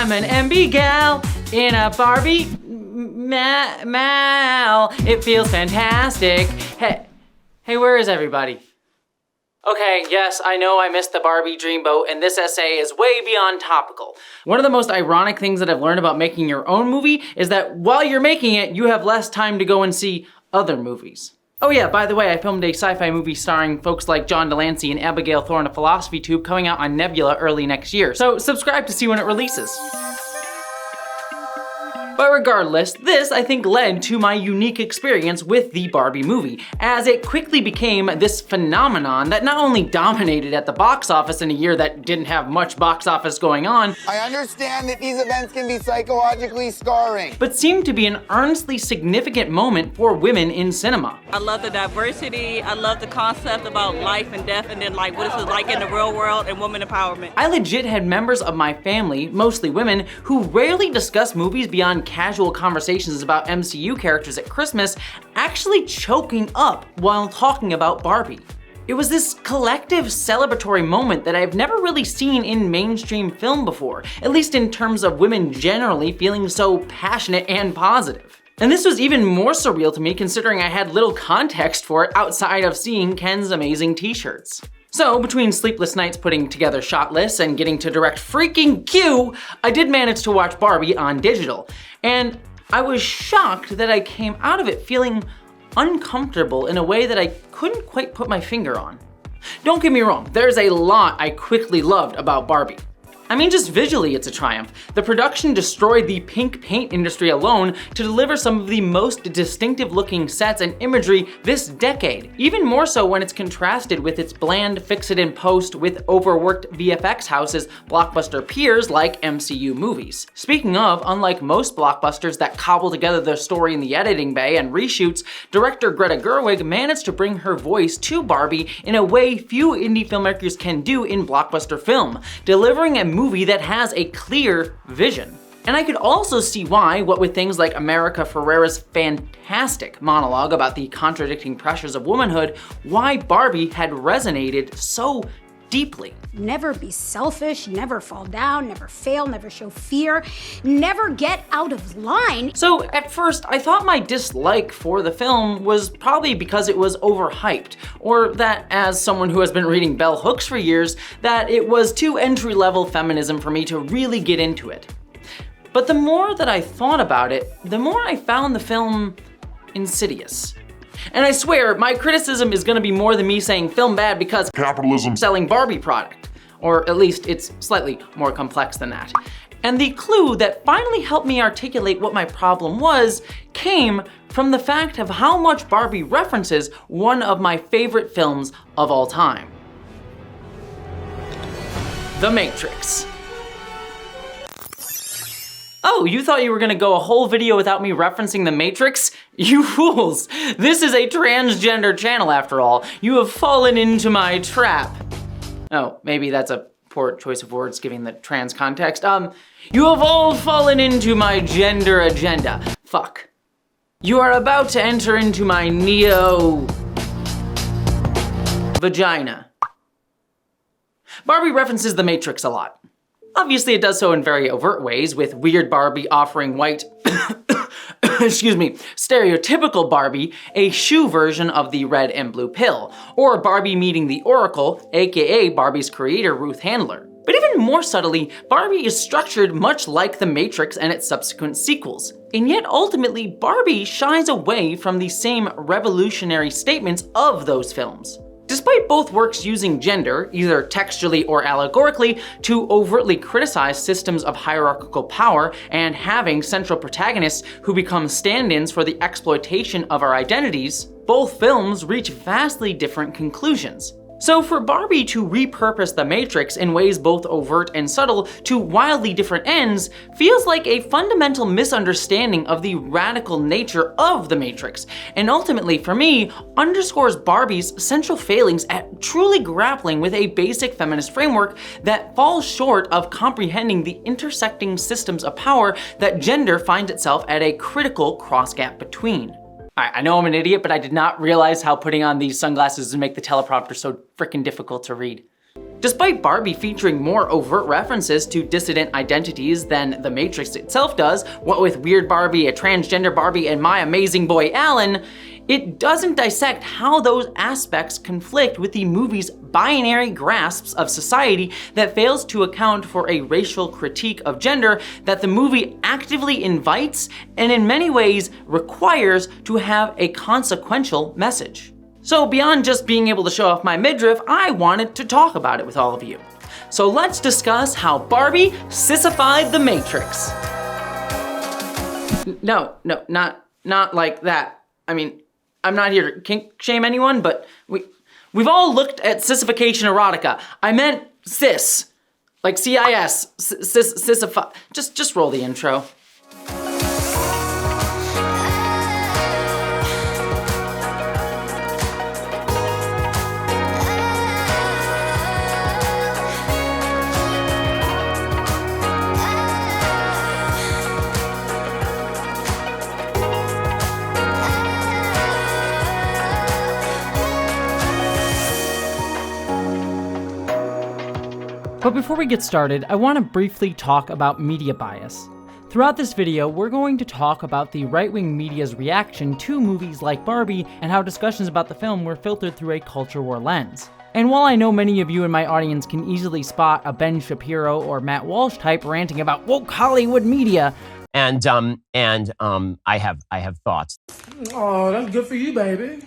I'm an MB gal in a Barbie mal. It feels fantastic. Hey, where is everybody? Okay, yes, I know I missed the Barbie dreamboat, and this essay is way beyond topical. One of the most ironic things that I've learned about making your own movie is that while you're making it, you have less time to go and see other movies. Oh yeah, by the way, I filmed a sci-fi movie starring folks like John Delancey and Abigail Thorne of Philosophy Tube coming out on Nebula early next year, so subscribe to see when it releases. But regardless, this, I think, led to my unique experience with the Barbie movie, as it quickly became this phenomenon that not only dominated at the box office in a year that didn't have much box office going on, I understand that these events can be psychologically scarring, but seemed to be an earnestly significant moment for women in cinema. I love the diversity, I love the concept about life and death, and then like what is it like in the real world and women empowerment. I legit had members of my family, mostly women, who rarely discuss movies beyond casual conversations about MCU characters at Christmas, actually choking up while talking about Barbie. It was this collective celebratory moment that I've never really seen in mainstream film before, at least in terms of women generally feeling so passionate and positive. And this was even more surreal to me considering I had little context for it outside of seeing Ken's amazing t-shirts. So between sleepless nights putting together shot lists and getting to direct freaking Q, I did manage to watch Barbie on digital. And I was shocked that I came out of it feeling uncomfortable in a way that I couldn't quite put my finger on. Don't get me wrong, there's a lot I quickly loved about Barbie. I mean, just visually it's a triumph. The production destroyed the pink paint industry alone to deliver some of the most distinctive looking sets and imagery this decade. Even more so when it's contrasted with its bland fix-it-in-post with overworked VFX houses blockbuster peers like MCU movies. Speaking of, unlike most blockbusters that cobble together their story in the editing bay and reshoots, director Greta Gerwig managed to bring her voice to Barbie in a way few indie filmmakers can do in blockbuster film, delivering a movie that has a clear vision. And I could also see why, what with things like America Ferrera's fantastic monologue about the contradicting pressures of womanhood, why Barbie had resonated so deeply. Never be selfish, never fall down, never fail, never show fear, never get out of line. So at first, I thought my dislike for the film was probably because it was overhyped, or that as someone who has been reading bell hooks for years, that it was too entry-level feminism for me to really get into it. But the more that I thought about it, the more I found the film insidious. And I swear, my criticism is gonna be more than me saying film bad because capitalism selling Barbie product. Or at least it's slightly more complex than that. And the clue that finally helped me articulate what my problem was came from the fact of how much Barbie references one of my favorite films of all time. The Matrix. Oh, you thought you were gonna go a whole video without me referencing The Matrix? You fools! This is a transgender channel after all. You have fallen into my trap. Oh, maybe that's a poor choice of words given the trans context. You have all fallen into my gender agenda. Fuck. You are about to enter into my vagina. Barbie references The Matrix a lot. Obviously, it does so in very overt ways, with weird Barbie offering white, stereotypical Barbie a shoe version of the red and blue pill, or Barbie meeting the Oracle, aka Barbie's creator Ruth Handler. But even more subtly, Barbie is structured much like The Matrix and its subsequent sequels. And yet ultimately, Barbie shies away from the same revolutionary statements of those films. Despite both works using gender, either textually or allegorically, to overtly criticize systems of hierarchical power and having central protagonists who become stand-ins for the exploitation of our identities, both films reach vastly different conclusions. So for Barbie to repurpose The Matrix in ways both overt and subtle to wildly different ends feels like a fundamental misunderstanding of the radical nature of The Matrix, and ultimately, for me, underscores Barbie's central failings at truly grappling with a basic feminist framework that falls short of comprehending the intersecting systems of power that gender finds itself at a critical cross-gap between. I know I'm an idiot, but I did not realize how putting on these sunglasses would make the teleprompter so freaking difficult to read. Despite Barbie featuring more overt references to dissident identities than The Matrix itself does, what with Weird Barbie, a transgender Barbie, and My Amazing Boy Alan, it doesn't dissect how those aspects conflict with the movie's binary grasps of society that fails to account for a racial critique of gender that the movie actively invites and in many ways requires to have a consequential message. So beyond just being able to show off my midriff, I wanted to talk about it with all of you. So let's discuss how Barbie cis-ified the Matrix. No, not like that. I mean, I'm not here to kink shame anyone, but we've all looked at cis-ification erotica. I meant cis, like CIS, cis-ified. Just roll the intro. But before we get started, I want to briefly talk about media bias. Throughout this video, we're going to talk about the right-wing media's reaction to movies like Barbie and how discussions about the film were filtered through a culture war lens. And while I know many of you in my audience can easily spot a Ben Shapiro or Matt Walsh type ranting about woke Hollywood media, and I have thoughts. Oh, that's good for you, baby.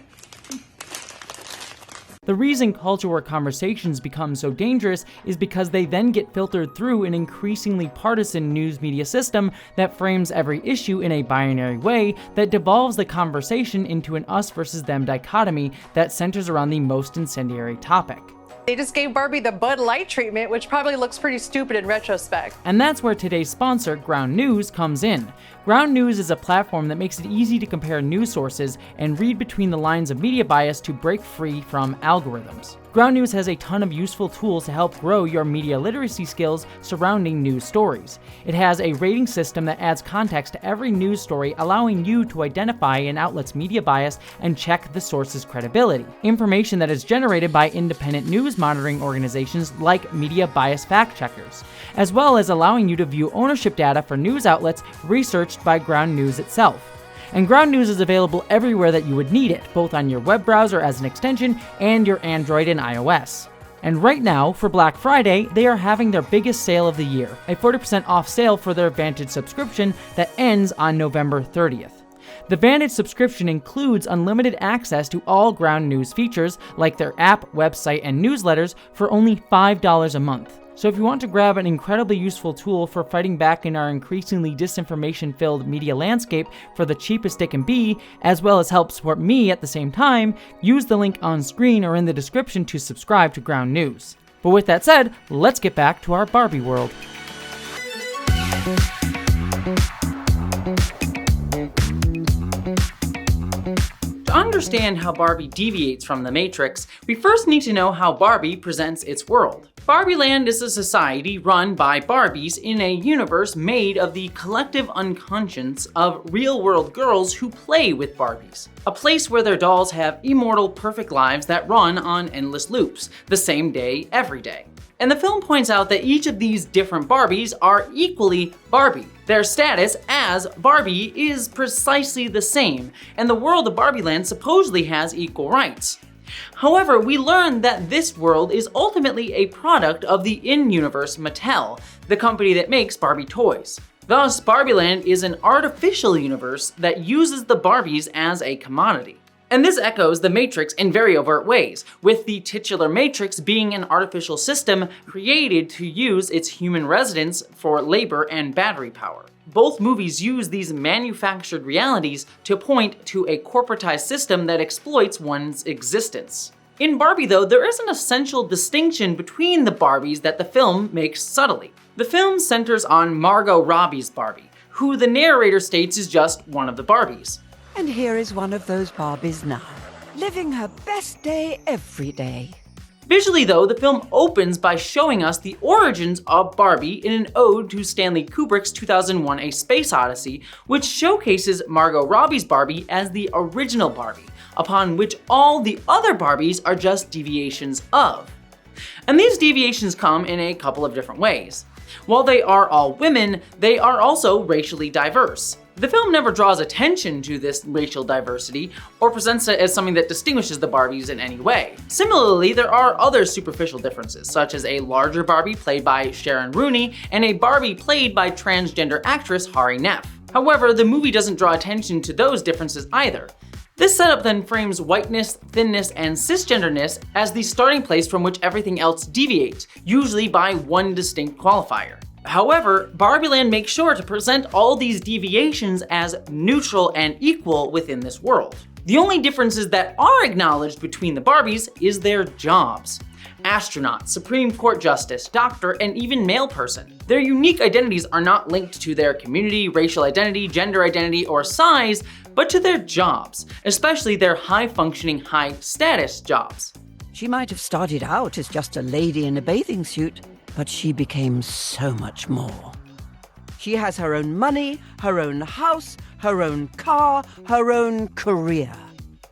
the reason culture war conversations become so dangerous is because they then get filtered through an increasingly partisan news media system that frames every issue in a binary way that devolves the conversation into an us versus them dichotomy that centers around the most incendiary topic. They just gave Barbie the Bud Light treatment, which probably looks pretty stupid in retrospect. And that's where today's sponsor, Ground News, comes in. Ground News is a platform that makes it easy to compare news sources and read between the lines of media bias to break free from algorithms. Ground News has a ton of useful tools to help grow your media literacy skills surrounding news stories. It has a rating system that adds context to every news story, allowing you to identify an outlet's media bias and check the source's credibility. Information that is generated by independent news monitoring organizations like media bias fact checkers, as well as allowing you to view ownership data for news outlets researched by Ground News itself. And Ground News is available everywhere that you would need it, both on your web browser as an extension and your Android and iOS. And right now, for Black Friday, they are having their biggest sale of the year, a 40% off sale for their Vantage subscription that ends on November 30th. The Vantage subscription includes unlimited access to all Ground News features, like their app, website, and newsletters, for only $5 a month. So if you want to grab an incredibly useful tool for fighting back in our increasingly disinformation-filled media landscape for the cheapest it can be, as well as help support me at the same time, use the link on screen or in the description to subscribe to Ground News. But with that said, let's get back to our Barbie world. To understand how Barbie deviates from the Matrix, we first need to know how Barbie presents its world. Barbie Land is a society run by Barbies in a universe made of the collective unconscious of real-world girls who play with Barbies. A place where their dolls have immortal, perfect lives that run on endless loops, the same day, every day. And the film points out that each of these different Barbies are equally Barbie. Their status as Barbie is precisely the same, and the world of Barbie Land supposedly has equal rights. However, we learn that this world is ultimately a product of the in-universe Mattel, the company that makes Barbie toys. Thus, Barbie Land is an artificial universe that uses the Barbies as a commodity. And this echoes the Matrix in very overt ways, with the titular Matrix being an artificial system created to use its human residents for labor and battery power. Both movies use these manufactured realities to point to a corporatized system that exploits one's existence. In Barbie, though, there is an essential distinction between the Barbies that the film makes subtly. The film centers on Margot Robbie's Barbie, who the narrator states is just one of the Barbies. And here is one of those Barbies now, living her best day every day. Visually though, the film opens by showing us the origins of Barbie in an ode to Stanley Kubrick's 2001: A Space Odyssey, which showcases Margot Robbie's Barbie as the original Barbie, upon which all the other Barbies are just deviations of. And these deviations come in a couple of different ways. While they are all women, they are also racially diverse. The film never draws attention to this racial diversity or presents it as something that distinguishes the Barbies in any way. Similarly, there are other superficial differences, such as a larger Barbie played by Sharon Rooney and a Barbie played by transgender actress Hari Nef. However, the movie doesn't draw attention to those differences either. This setup then frames whiteness, thinness, and cisgenderness as the starting place from which everything else deviates, usually by one distinct qualifier. However, Barbieland makes sure to present all these deviations as neutral and equal within this world. The only differences that are acknowledged between the Barbies is their jobs. Astronaut, Supreme Court Justice, doctor, and even male person. Their unique identities are not linked to their community, racial identity, gender identity, or size, but to their jobs, especially their high-functioning, high-status jobs. She might have started out as just a lady in a bathing suit, but she became so much more. She has her own money, her own house, her own car, her own career.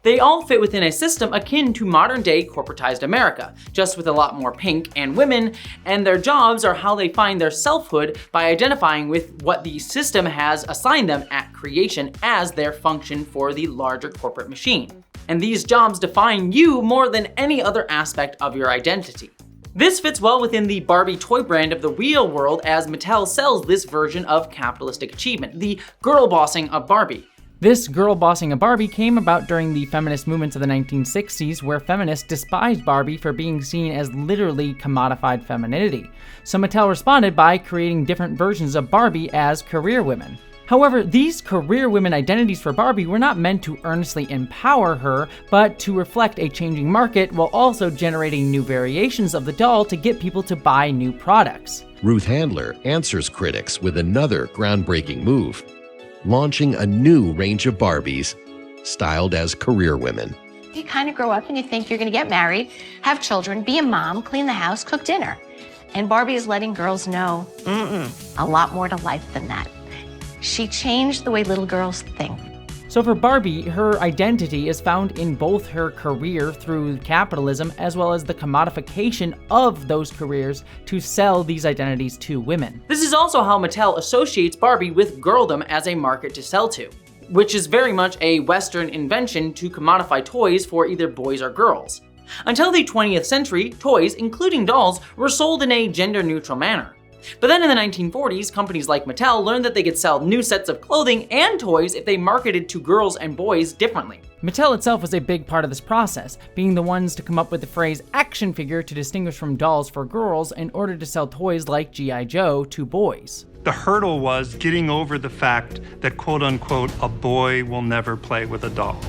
They all fit within a system akin to modern-day corporatized America, just with a lot more pink and women, and their jobs are how they find their selfhood by identifying with what the system has assigned them at creation as their function for the larger corporate machine. And these jobs define you more than any other aspect of your identity. This fits well within the Barbie toy brand of the real world, as Mattel sells this version of capitalistic achievement, the girl bossing of Barbie. This girl bossing of Barbie came about during the feminist movements of the 1960s, where feminists despised Barbie for being seen as literally commodified femininity. So Mattel responded by creating different versions of Barbie as career women. However, these career women identities for Barbie were not meant to earnestly empower her, but to reflect a changing market while also generating new variations of the doll to get people to buy new products. Ruth Handler answers critics with another groundbreaking move, launching a new range of Barbies styled as career women. You kind of grow up and you think you're going to get married, have children, be a mom, clean the house, cook dinner. And Barbie is letting girls know, a lot more to life than that. She changed the way little girls think. So for Barbie, her identity is found in both her career through capitalism as well as the commodification of those careers to sell these identities to women. This is also how Mattel associates Barbie with girldom as a market to sell to, which is very much a Western invention to commodify toys for either boys or girls. Until the 20th century, toys, including dolls, were sold in a gender-neutral manner. But then in the 1940s, companies like Mattel learned that they could sell new sets of clothing and toys if they marketed to girls and boys differently. Mattel itself was a big part of this process, being the ones to come up with the phrase action figure to distinguish from dolls for girls in order to sell toys like G.I. Joe to boys. The hurdle was getting over the fact that, quote unquote, a boy will never play with a doll.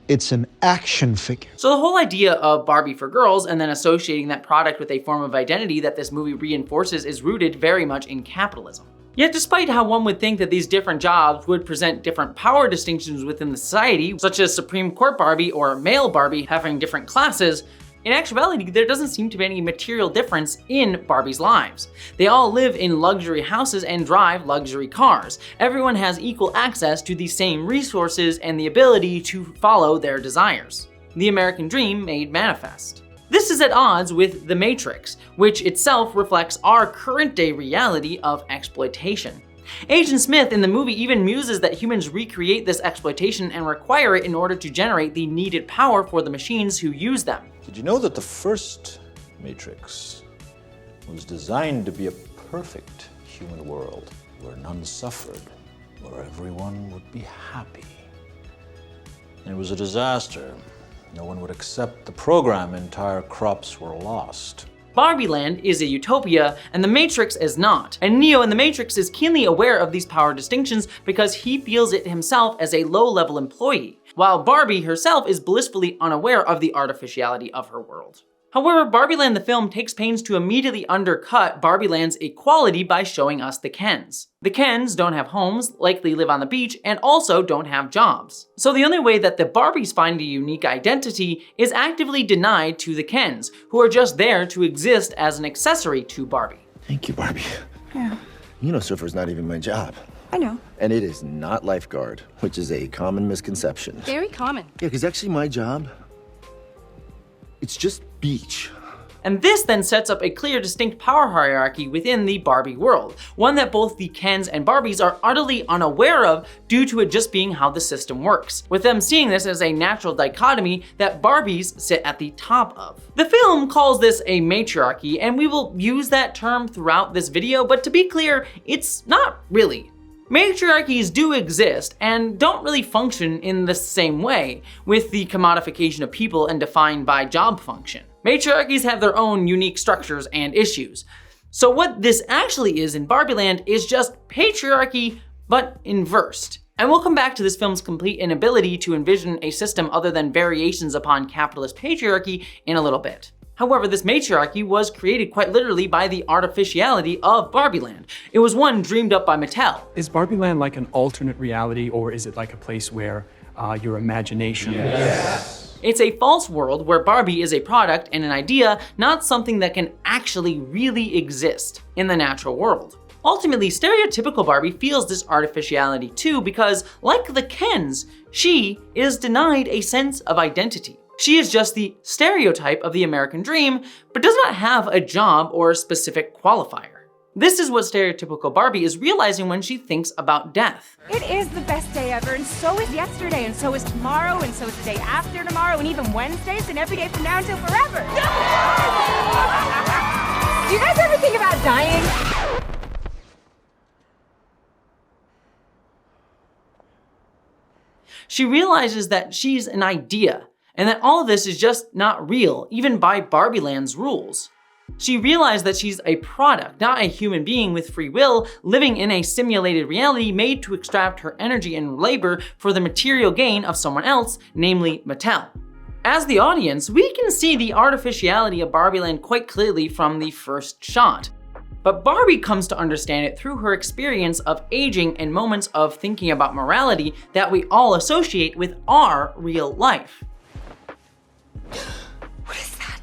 It's an action figure. So the whole idea of Barbie for girls and then associating that product with a form of identity that this movie reinforces is rooted very much in capitalism. Yet despite how one would think that these different jobs would present different power distinctions within the society, such as Supreme Court Barbie or male Barbie having different classes, in actuality, there doesn't seem to be any material difference in Barbie's lives. They all live in luxury houses and drive luxury cars. Everyone has equal access to the same resources and the ability to follow their desires. The American dream made manifest. This is at odds with The Matrix, which itself reflects our current day reality of exploitation. Agent Smith in the movie even muses that humans recreate this exploitation and require it in order to generate the needed power for the machines who use them. Did you know that the first Matrix was designed to be a perfect human world where none suffered, where everyone would be happy? And it was a disaster. No one would accept the program. Entire crops were lost. Barbieland is a utopia, and The Matrix is not. And Neo in The Matrix is keenly aware of these power distinctions because he feels it himself as a low-level employee, while Barbie herself is blissfully unaware of the artificiality of her world. However, Barbieland the film takes pains to immediately undercut Barbieland's equality by showing us the Kens. The Kens don't have homes, likely live on the beach, and also don't have jobs. So the only way that the Barbies find a unique identity is actively denied to the Kens, who are just there to exist as an accessory to Barbie. Thank you, Barbie. Yeah. You know surfer's not even my job. I know. And it is not lifeguard, which is a common misconception. Very common. Yeah, because actually my job It's just beach. And this then sets up a clear, distinct power hierarchy within the Barbie world, one that both the Kens and Barbies are utterly unaware of due to it just being how the system works, with them seeing this as a natural dichotomy that Barbies sit at the top of. The film calls this a matriarchy, and we will use that term throughout this video, but to be clear, it's not really. Matriarchies do exist and don't really function in the same way, with the commodification of people and defined by job function. Matriarchies have their own unique structures and issues. So what this actually is in Barbieland is just patriarchy, but inversed. And we'll come back to this film's complete inability to envision a system other than variations upon capitalist patriarchy in a little bit. However, this matriarchy was created quite literally by the artificiality of Barbieland. It was one dreamed up by Mattel. Is Barbieland like an alternate reality, or is it like a place where your imagination... Yes. It's a false world where Barbie is a product and an idea, not something that can actually really exist in the natural world. Ultimately, stereotypical Barbie feels this artificiality too because, like the Kens, she is denied a sense of identity. She is just the stereotype of the American dream, but does not have a job or a specific qualifier. This is what stereotypical Barbie is realizing when she thinks about death. It is the best day ever, and so is yesterday, and so is tomorrow, and so is the day after tomorrow, and even Wednesdays, and every day from now until forever. Do you guys ever think about dying? She realizes that she's an idea, and that all of this is just not real, even by Barbieland's rules. She realized that she's a product, not a human being with free will, living in a simulated reality made to extract her energy and labor for the material gain of someone else, namely Mattel. As the audience, we can see the artificiality of Barbieland quite clearly from the first shot. But Barbie comes to understand it through her experience of aging and moments of thinking about morality that we all associate with our real life.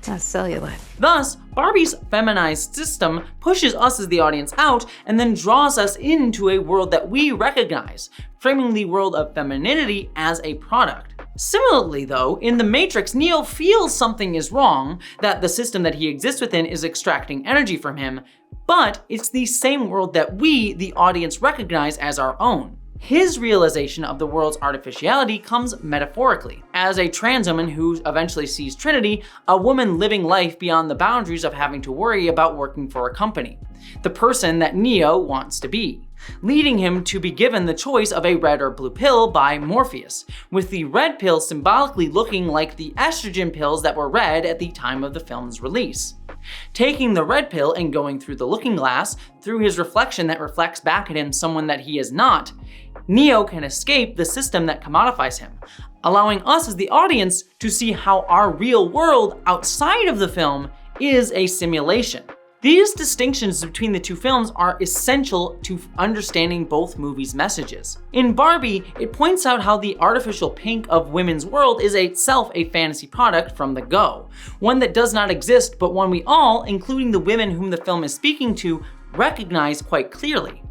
That's cellulite. Thus, Barbie's feminized system pushes us as the audience out and then draws us into a world that we recognize, framing the world of femininity as a product. Similarly though, in The Matrix, Neo feels something is wrong, that the system that he exists within is extracting energy from him, but it's the same world that we, the audience, recognize as our own. His realization of the world's artificiality comes metaphorically, as a trans woman who eventually sees Trinity, a woman living life beyond the boundaries of having to worry about working for a company, the person that Neo wants to be, leading him to be given the choice of a red or blue pill by Morpheus, with the red pill symbolically looking like the estrogen pills that were red at the time of the film's release. Taking the red pill and going through the looking glass, through his reflection that reflects back at him someone that he is not, Neo can escape the system that commodifies him, allowing us as the audience to see how our real world outside of the film is a simulation. These distinctions between the two films are essential to understanding both movies' messages. In Barbie, it points out how the artificial pink of women's world is itself a fantasy product from the go, one that does not exist, but one we all, including the women whom the film is speaking to, recognize quite clearly.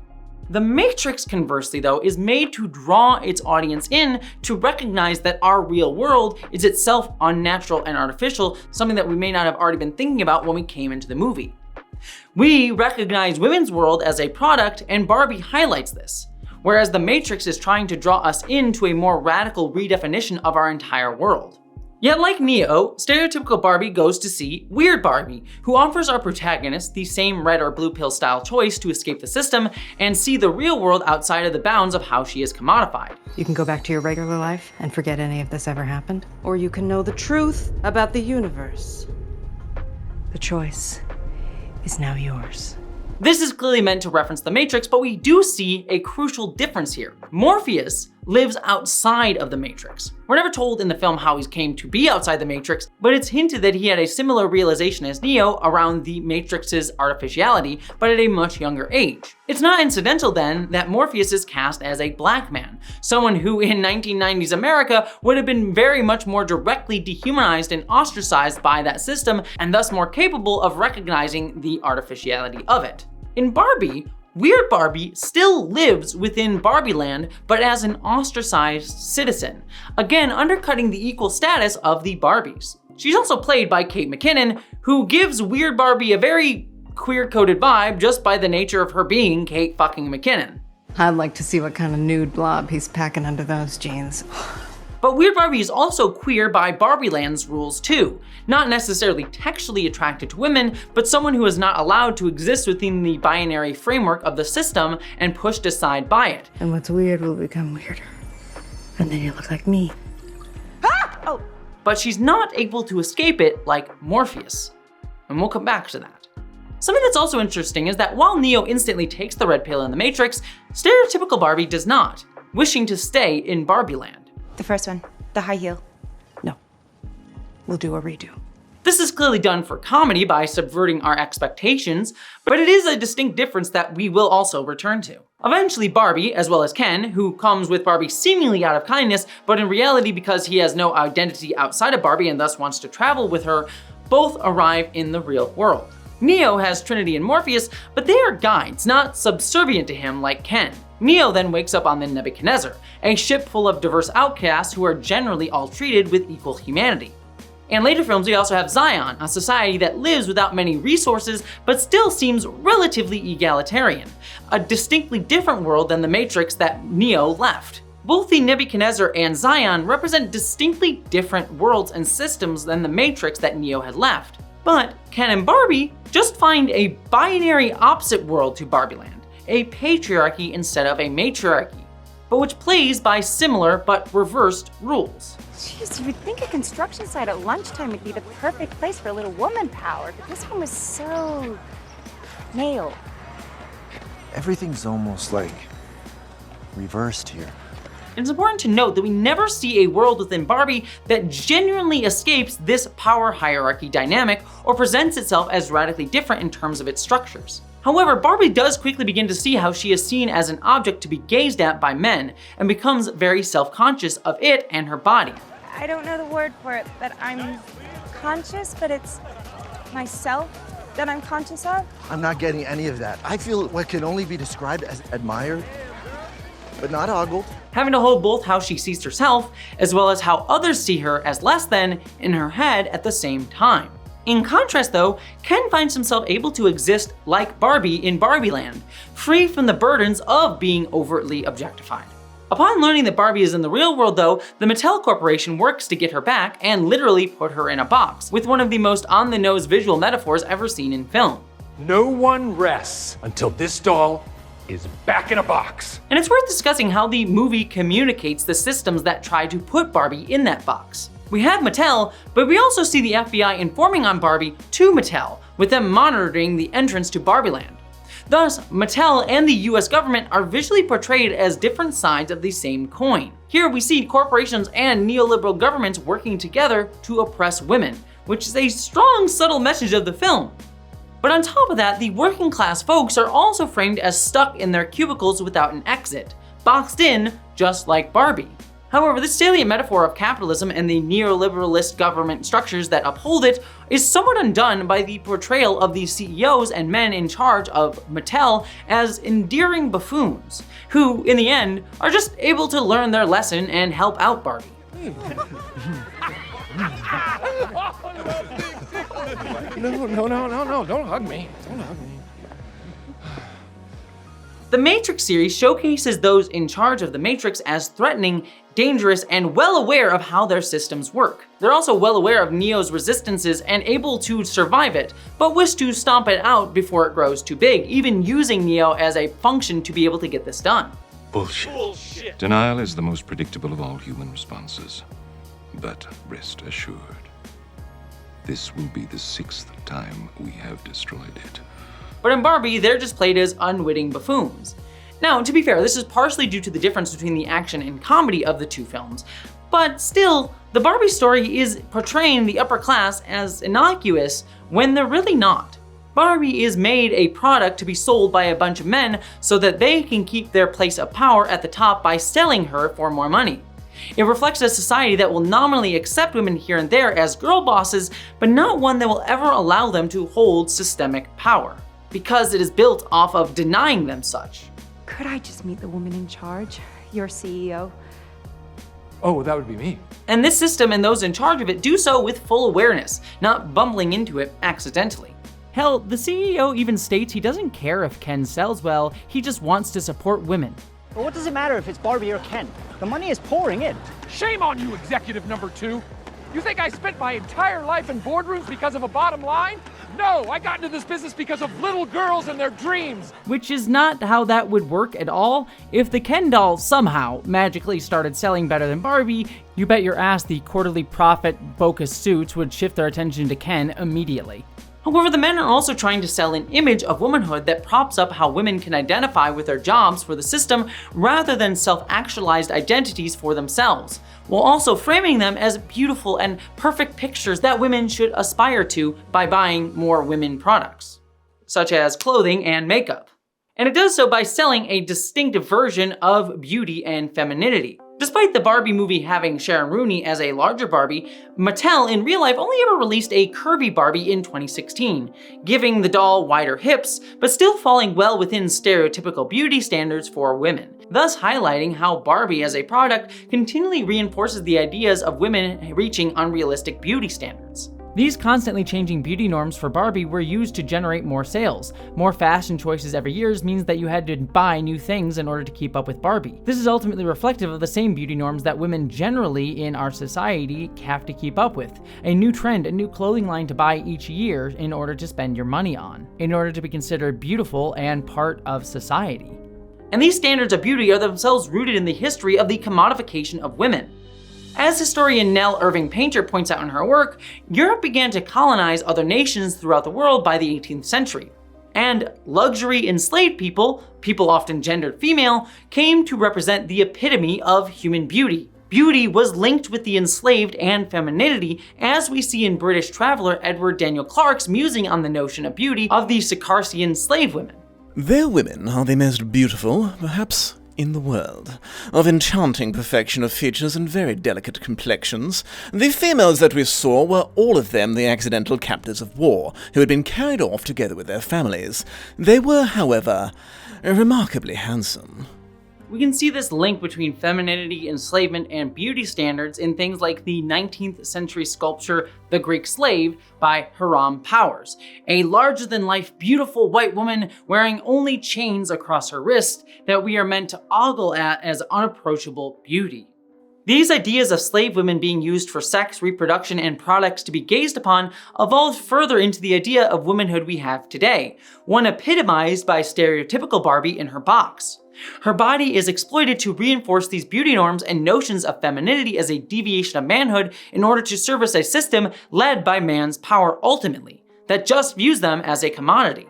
The Matrix, conversely though, is made to draw its audience in to recognize that our real world is itself unnatural and artificial, something that we may not have already been thinking about when we came into the movie. We recognize women's world as a product, and Barbie highlights this, whereas The Matrix is trying to draw us into a more radical redefinition of our entire world. Yet like Neo, stereotypical Barbie goes to see Weird Barbie, who offers our protagonist the same red or blue pill style choice to escape the system and see the real world outside of the bounds of how she is commodified. You can go back to your regular life and forget any of this ever happened, or you can know the truth about the universe. The choice is now yours. This is clearly meant to reference The Matrix, but we do see a crucial difference here. Morpheus lives outside of the Matrix. We're never told in the film how he came to be outside the Matrix, but it's hinted that he had a similar realization as Neo around the Matrix's artificiality, but at a much younger age. It's not incidental then that Morpheus is cast as a black man, someone who in 1990s America would have been very much more directly dehumanized and ostracized by that system, and thus more capable of recognizing the artificiality of it. In Barbie, Weird Barbie still lives within Barbieland, but as an ostracized citizen, again undercutting the equal status of the Barbies. She's also played by Kate McKinnon, who gives Weird Barbie a very queer-coded vibe just by the nature of her being Kate fucking McKinnon. I'd like to see what kind of nude blob he's packing under those jeans. But Weird Barbie is also queer by Barbieland's rules too. Not necessarily textually attracted to women, but someone who is not allowed to exist within the binary framework of the system and pushed aside by it. And what's weird will become weirder. And then you look like me. But she's not able to escape it like Morpheus. And we'll come back to that. Something that's also interesting is that while Neo instantly takes the red pill in the Matrix, stereotypical Barbie does not, wishing to stay in Barbieland. The first one, the high heel. No. We'll do a redo. This is clearly done for comedy by subverting our expectations, but it is a distinct difference that we will also return to. Eventually Barbie, as well as Ken, who comes with Barbie seemingly out of kindness, but in reality because he has no identity outside of Barbie and thus wants to travel with her, both arrive in the real world. Neo has Trinity and Morpheus, but they are guides, not subservient to him like Ken. Neo then wakes up on the Nebuchadnezzar, a ship full of diverse outcasts who are generally all treated with equal humanity. In later films, we also have Zion, a society that lives without many resources, but still seems relatively egalitarian, a distinctly different world than the Matrix that Neo left. Both the Nebuchadnezzar and Zion represent distinctly different worlds and systems than the Matrix that Neo had left. But Ken and Barbie just find a binary opposite world to Barbieland, a patriarchy instead of a matriarchy, but which plays by similar but reversed rules. Jeez, you would think a construction site at lunchtime would be the perfect place for a little woman power, but this one was so male. Everything's almost like reversed here. It's important to note that we never see a world within Barbie that genuinely escapes this power hierarchy dynamic or presents itself as radically different in terms of its structures. However, Barbie does quickly begin to see how she is seen as an object to be gazed at by men and becomes very self-conscious of it and her body. I don't know the word for it, but I'm conscious, but it's myself that I'm conscious of. I'm not getting any of that. I feel what can only be described as admired, but not ogled. Having to hold both how she sees herself, as well as how others see her as less than in her head at the same time. In contrast though, Ken finds himself able to exist like Barbie in Barbieland, free from the burdens of being overtly objectified. Upon learning that Barbie is in the real world though, the Mattel Corporation works to get her back and literally put her in a box, with one of the most on-the-nose visual metaphors ever seen in film. No one rests until this doll is back in a box. And it's worth discussing how the movie communicates the systems that try to put Barbie in that box. We have Mattel, but we also see the FBI informing on Barbie to Mattel, with them monitoring the entrance to Barbieland. Thus, Mattel and the US government are visually portrayed as different sides of the same coin. Here we see corporations and neoliberal governments working together to oppress women, which is a strong, subtle message of the film. But on top of that, the working class folks are also framed as stuck in their cubicles without an exit, boxed in just like Barbie. However, this salient metaphor of capitalism and the neoliberalist government structures that uphold it is somewhat undone by the portrayal of the CEOs and men in charge of Mattel as endearing buffoons, who, in the end, are just able to learn their lesson and help out Barbie. No, don't hug me. Don't hug me. The Matrix series showcases those in charge of the Matrix as threatening, dangerous, and well aware of how their systems work. They're also well aware of Neo's resistances and able to survive it, but wish to stomp it out before it grows too big, even using Neo as a function to be able to get this done. Bullshit. Denial is the most predictable of all human responses. But rest assured, this will be the 6th time we have destroyed it. But in Barbie, they're just played as unwitting buffoons. Now, to be fair, this is partially due to the difference between the action and comedy of the two films, but still, the Barbie story is portraying the upper class as innocuous when they're really not. Barbie is made a product to be sold by a bunch of men so that they can keep their place of power at the top by selling her for more money. It reflects a society that will nominally accept women here and there as girl bosses, but not one that will ever allow them to hold systemic power, because it is built off of denying them such. Could I just meet the woman in charge, your CEO? Oh, that would be me. And this system and those in charge of it do so with full awareness, not bumbling into it accidentally. Hell, the CEO even states he doesn't care if Ken sells well, he just wants to support women. But what does it matter if it's Barbie or Ken? The money is pouring in. Shame on you, executive number 2. You think I spent my entire life in boardrooms because of a bottom line? No, I got into this business because of little girls and their dreams. Which is not how that would work at all. If the Ken doll somehow magically started selling better than Barbie, you bet your ass the quarterly profit-focused suits would shift their attention to Ken immediately. However, the men are also trying to sell an image of womanhood that props up how women can identify with their jobs for the system rather than self-actualized identities for themselves, while also framing them as beautiful and perfect pictures that women should aspire to by buying more women products, such as clothing and makeup. And it does so by selling a distinctive version of beauty and femininity. Despite the Barbie movie having Sharon Rooney as a larger Barbie, Mattel in real life only ever released a curvy Barbie in 2016, giving the doll wider hips, but still falling well within stereotypical beauty standards for women, thus highlighting how Barbie as a product continually reinforces the ideas of women reaching unrealistic beauty standards. These constantly changing beauty norms for Barbie were used to generate more sales. More fashion choices every year means that you had to buy new things in order to keep up with Barbie. This is ultimately reflective of the same beauty norms that women generally in our society have to keep up with. A new trend, a new clothing line to buy each year in order to spend your money on, in order to be considered beautiful and part of society. And these standards of beauty are themselves rooted in the history of the commodification of women. As historian Nell Irving Painter points out in her work, Europe began to colonize other nations throughout the world by the 18th century. And luxury enslaved people, people often gendered female, came to represent the epitome of human beauty. Beauty was linked with the enslaved and femininity, as we see in British traveler Edward Daniel Clarke's musing on the notion of beauty of the Circassian slave women. Their women are the most beautiful, perhaps, in the world, of enchanting perfection of features and very delicate complexions. The females that we saw were all of them the accidental captives of war, who had been carried off together with their families. They were, however, remarkably handsome. We can see this link between femininity, enslavement, and beauty standards in things like the 19th century sculpture The Greek Slave by Hiram Powers, a larger-than-life beautiful white woman wearing only chains across her wrist that we are meant to ogle at as unapproachable beauty. These ideas of slave women being used for sex, reproduction, and products to be gazed upon evolved further into the idea of womanhood we have today, one epitomized by stereotypical Barbie in her box. Her body is exploited to reinforce these beauty norms and notions of femininity as a deviation of manhood in order to service a system led by man's power ultimately, that just views them as a commodity.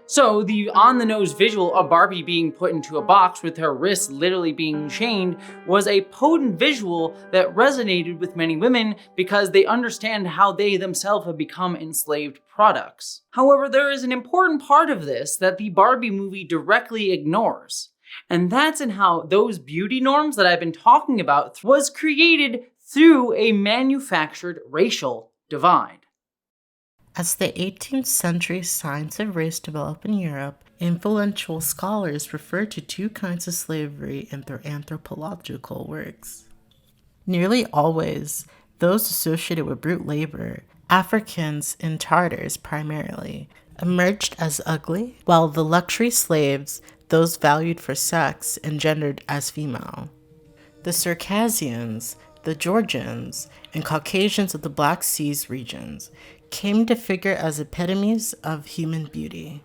So the on-the-nose visual of Barbie being put into a box with her wrists literally being chained was a potent visual that resonated with many women because they understand how they themselves have become enslaved products. However, there is an important part of this that the Barbie movie directly ignores. And that's in how those beauty norms that I've been talking about was created through a manufactured racial divide. As the 18th century science of race developed in Europe, influential scholars referred to two kinds of slavery in their anthropological works. Nearly always, those associated with brute labor, Africans and Tartars primarily, emerged as ugly, while the luxury slaves, those valued for sex, engendered as female. The Circassians, the Georgians, and Caucasians of the Black Seas regions came to figure as epitomes of human beauty.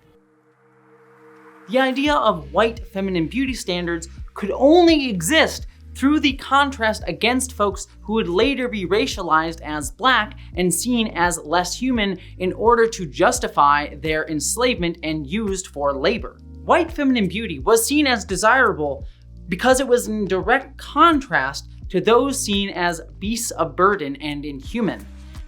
The idea of white feminine beauty standards could only exist through the contrast against folks who would later be racialized as black and seen as less human in order to justify their enslavement and used for labor. White feminine beauty was seen as desirable because it was in direct contrast to those seen as beasts of burden and inhuman,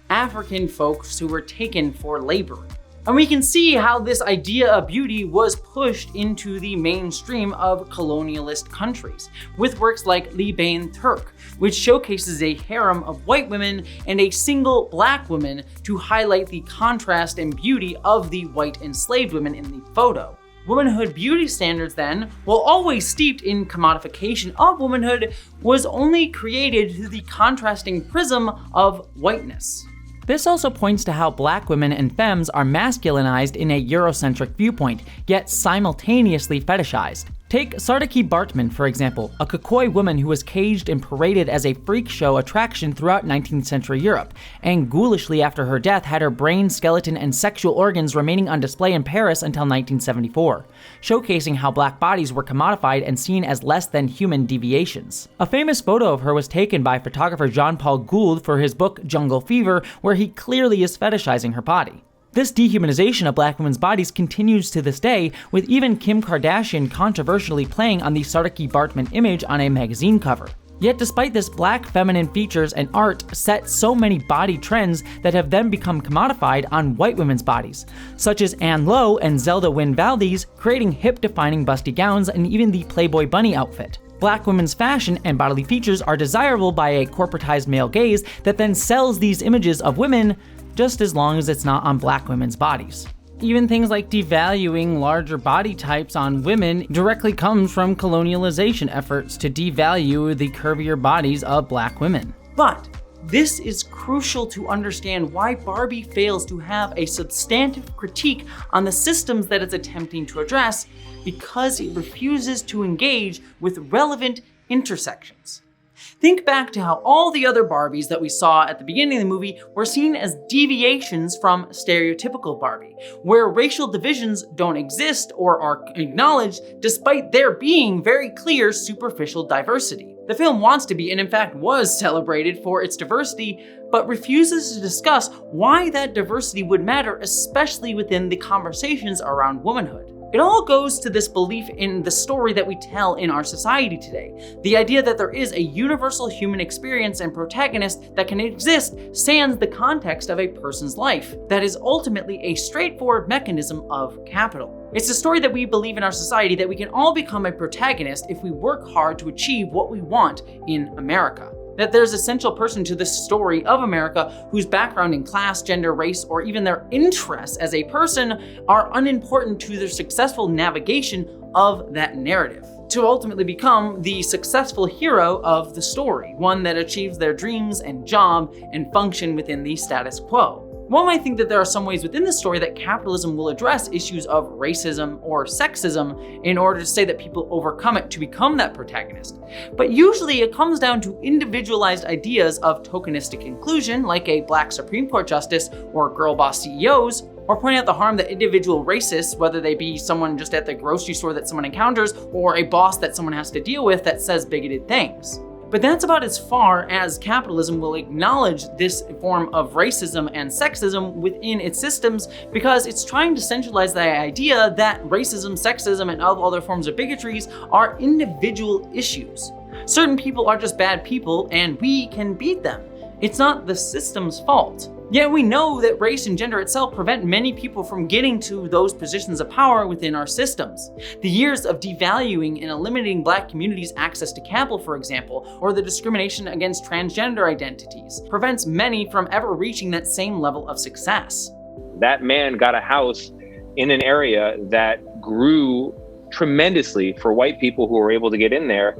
African folks who were taken for labor. And we can see how this idea of beauty was pushed into the mainstream of colonialist countries, with works like Liban Turk, which showcases a harem of white women and a single black woman to highlight the contrast and beauty of the white enslaved women in the photo. Womanhood beauty standards then, while always steeped in commodification of womanhood, was only created through the contrasting prism of whiteness. This also points to how black women and femmes are masculinized in a Eurocentric viewpoint, yet simultaneously fetishized. Take Sardaki Bartman, for example, a Khoikhoi woman who was caged and paraded as a freak show attraction throughout 19th century Europe, and ghoulishly after her death had her brain, skeleton, and sexual organs remaining on display in Paris until 1974, showcasing how black bodies were commodified and seen as less than human deviations. A famous photo of her was taken by photographer Jean-Paul Gould for his book Jungle Fever, where he clearly is fetishizing her body. This dehumanization of black women's bodies continues to this day, with even Kim Kardashian controversially playing on the Sardaki Bartman image on a magazine cover. Yet despite this, black feminine features and art set so many body trends that have then become commodified on white women's bodies, such as Anne Lowe and Zelda Wynne Valdez creating hip-defining busty gowns and even the Playboy bunny outfit. Black women's fashion and bodily features are desirable by a corporatized male gaze that then sells these images of women just as long as it's not on black women's bodies. Even things like devaluing larger body types on women directly comes from colonialization efforts to devalue the curvier bodies of black women. But this is crucial to understand why Barbie fails to have a substantive critique on the systems that it's attempting to address, because it refuses to engage with relevant intersections. Think back to how all the other Barbies that we saw at the beginning of the movie were seen as deviations from stereotypical Barbie, where racial divisions don't exist or are acknowledged despite there being very clear superficial diversity. The film wants to be, and in fact was celebrated for its diversity, but refuses to discuss why that diversity would matter, especially within the conversations around womanhood. It all goes to this belief in the story that we tell in our society today. The idea that there is a universal human experience and protagonist that can exist sans the context of a person's life. That is ultimately a straightforward mechanism of capital. It's a story that we believe in our society that we can all become a protagonist if we work hard to achieve what we want in America. That there's a central person to the story of America whose background in class, gender, race, or even their interests as a person are unimportant to their successful navigation of that narrative, to ultimately become the successful hero of the story, one that achieves their dreams and job and function within the status quo. One might think that there are some ways within the story that capitalism will address issues of racism or sexism in order to say that people overcome it to become that protagonist. But usually it comes down to individualized ideas of tokenistic inclusion, like a black Supreme Court justice or girl boss CEOs, or pointing out the harm that individual racists, whether they be someone just at the grocery store that someone encounters or a boss that someone has to deal with that says bigoted things. But that's about as far as capitalism will acknowledge this form of racism and sexism within its systems, because it's trying to centralize the idea that racism, sexism, and other forms of bigotries are individual issues. Certain people are just bad people and we can beat them. It's not the system's fault. Yet we know that race and gender itself prevent many people from getting to those positions of power within our systems. The years of devaluing and eliminating black communities' access to capital, for example, or the discrimination against transgender identities, prevents many from ever reaching that same level of success. That man got a house in an area that grew tremendously for white people who were able to get in there,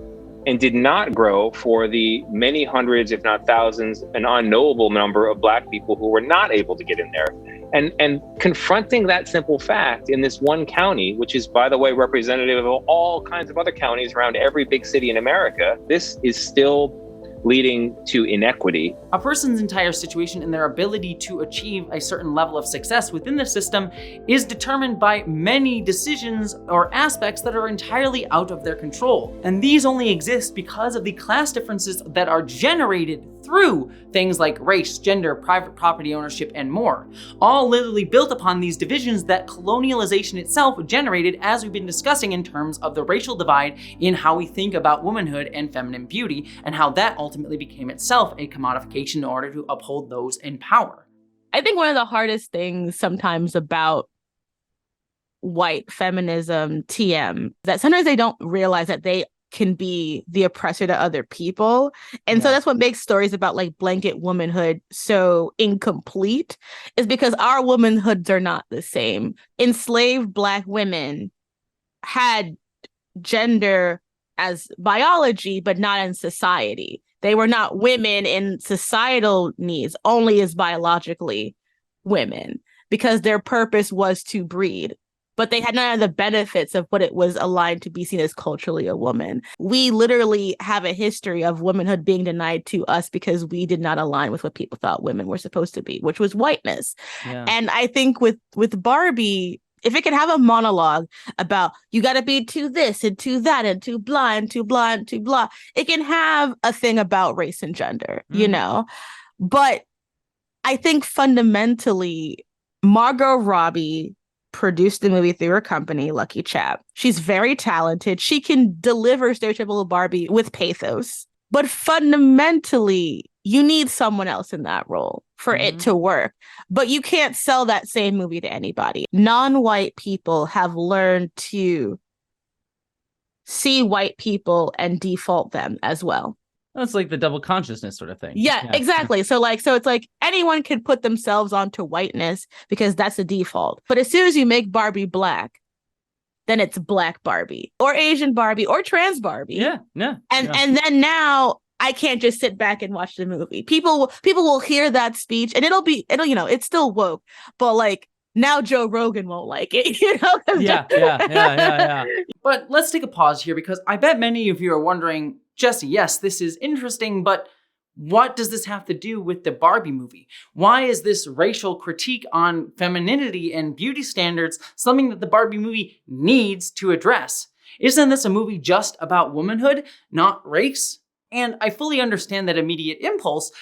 and did not grow for the many hundreds, if not thousands, an unknowable number of black people who were not able to get in there. And confronting that simple fact in this one county, which is, by the way, representative of all kinds of other counties around every big city in America, this is still leading to inequity. A person's entire situation and their ability to achieve a certain level of success within the system is determined by many decisions or aspects that are entirely out of their control. And these only exist because of the class differences that are generated through things like race, gender, private property ownership, and more, all literally built upon these divisions that colonialization itself generated, as we've been discussing in terms of the racial divide in how we think about womanhood and feminine beauty, and how that ultimately became itself a commodification in order to uphold those in power. I think one of the hardest things sometimes about white feminism, TM, that sometimes they don't realize that they can be the oppressor to other people. And so that's what makes stories about like blanket womanhood so incomplete, is because our womanhoods are not the same. Enslaved Black women had gender as biology, but not in society. They were not women in societal needs, only as biologically women, because their purpose was to breed. But they had none of the benefits of what it was aligned to be seen as culturally a woman. We literally have a history of womanhood being denied to us because we did not align with what people thought women were supposed to be, which was whiteness. Yeah. And I think with Barbie, if it could have a monologue about you got to be to this and to that and to blah and to blah and to blah, it can have a thing about race and gender, you know? But I think fundamentally, Margot Robbie produced the movie through her company, Lucky Chap. She's very talented. She can deliver stereotypical Barbie with pathos. But fundamentally, you need someone else in that role for it to work. But you can't sell that same movie to anybody. Non-white people have learned to see white people and default them as well. That's like the double consciousness sort of thing. Yeah, exactly. So it's like anyone can put themselves onto whiteness because that's the default. But as soon as you make Barbie black, then it's Black Barbie or Asian Barbie or trans Barbie. Yeah. And then now I can't just sit back and watch the movie. People will hear that speech and it'll it's still woke, but like now Joe Rogan won't like it, you know? Yeah. But let's take a pause here because I bet many of you are wondering, Jessie, yes, this is interesting, but what does this have to do with the Barbie movie? Why is this racial critique on femininity and beauty standards something that the Barbie movie needs to address? Isn't this a movie just about womanhood, not race? And I fully understand that immediate impulse,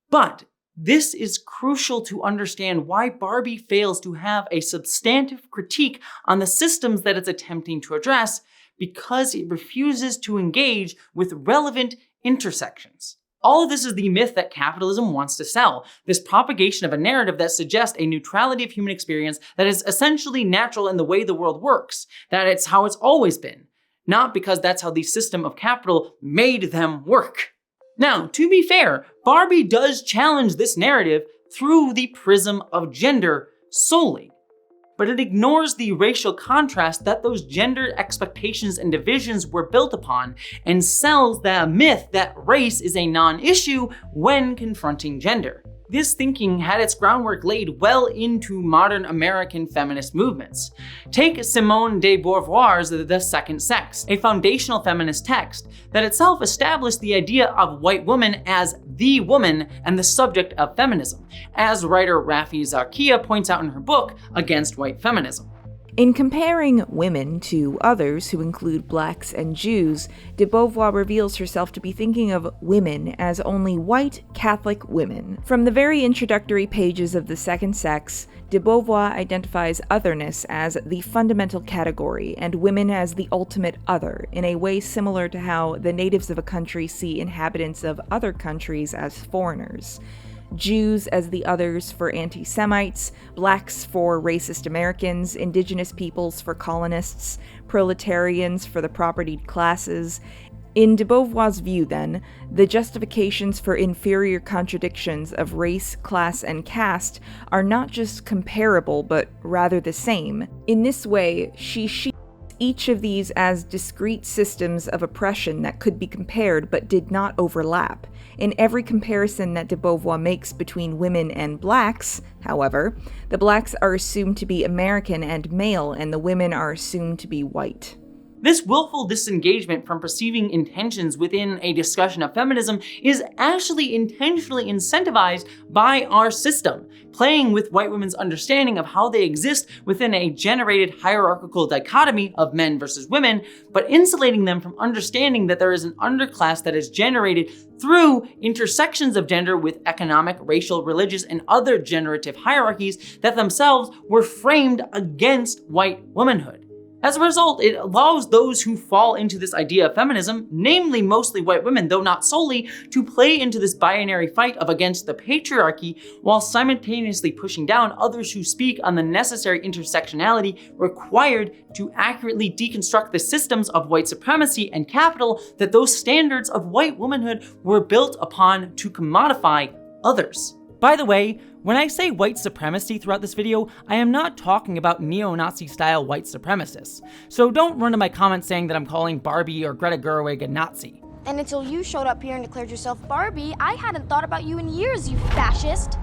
but this is crucial to understand why Barbie fails to have a substantive critique on the systems that it's attempting to address, because it refuses to engage with relevant intersections. All of this is the myth that capitalism wants to sell, this propagation of a narrative that suggests a neutrality of human experience that is essentially natural in the way the world works, that it's how it's always been, not because that's how the system of capital made them work. Now, to be fair, Barbie does challenge this narrative through the prism of gender solely, but it ignores the racial contrast that those gender expectations and divisions were built upon and sells the myth that race is a non-issue when confronting gender. This thinking had its groundwork laid well into modern American feminist movements. Take Simone de Beauvoir's The Second Sex, a foundational feminist text that itself established the idea of white woman as the woman and the subject of feminism, as writer Rafi Zarkia points out in her book, Against White Feminism. In comparing women to others who include blacks and Jews, de Beauvoir reveals herself to be thinking of women as only white Catholic women. From the very introductory pages of The Second Sex, de Beauvoir identifies otherness as the fundamental category and women as the ultimate other, in a way similar to how the natives of a country see inhabitants of other countries as foreigners. Jews as the others for anti-Semites, blacks for racist Americans, indigenous peoples for colonists, proletarians for the propertied classes. In de Beauvoir's view, then, the justifications for inferior contradictions of race, class, and caste are not just comparable, but rather the same. In this way, she each of these as discrete systems of oppression that could be compared but did not overlap. In every comparison that de Beauvoir makes between women and blacks, however, the blacks are assumed to be American and male, and the women are assumed to be white. This willful disengagement from perceiving intentions within a discussion of feminism is actually intentionally incentivized by our system, playing with white women's understanding of how they exist within a generated hierarchical dichotomy of men versus women, but insulating them from understanding that there is an underclass that is generated through intersections of gender with economic, racial, religious, and other generative hierarchies that themselves were framed against white womanhood. As a result, it allows those who fall into this idea of feminism, namely mostly white women, though not solely, to play into this binary fight of against the patriarchy while simultaneously pushing down others who speak on the necessary intersectionality required to accurately deconstruct the systems of white supremacy and capital that those standards of white womanhood were built upon to commodify others. By the way, when I say white supremacy throughout this video, I am not talking about neo-Nazi style white supremacists. So don't run to my comments saying that I'm calling Barbie or Greta Gerwig a Nazi. And until you showed up here and declared yourself Barbie, I hadn't thought about you in years, you fascist.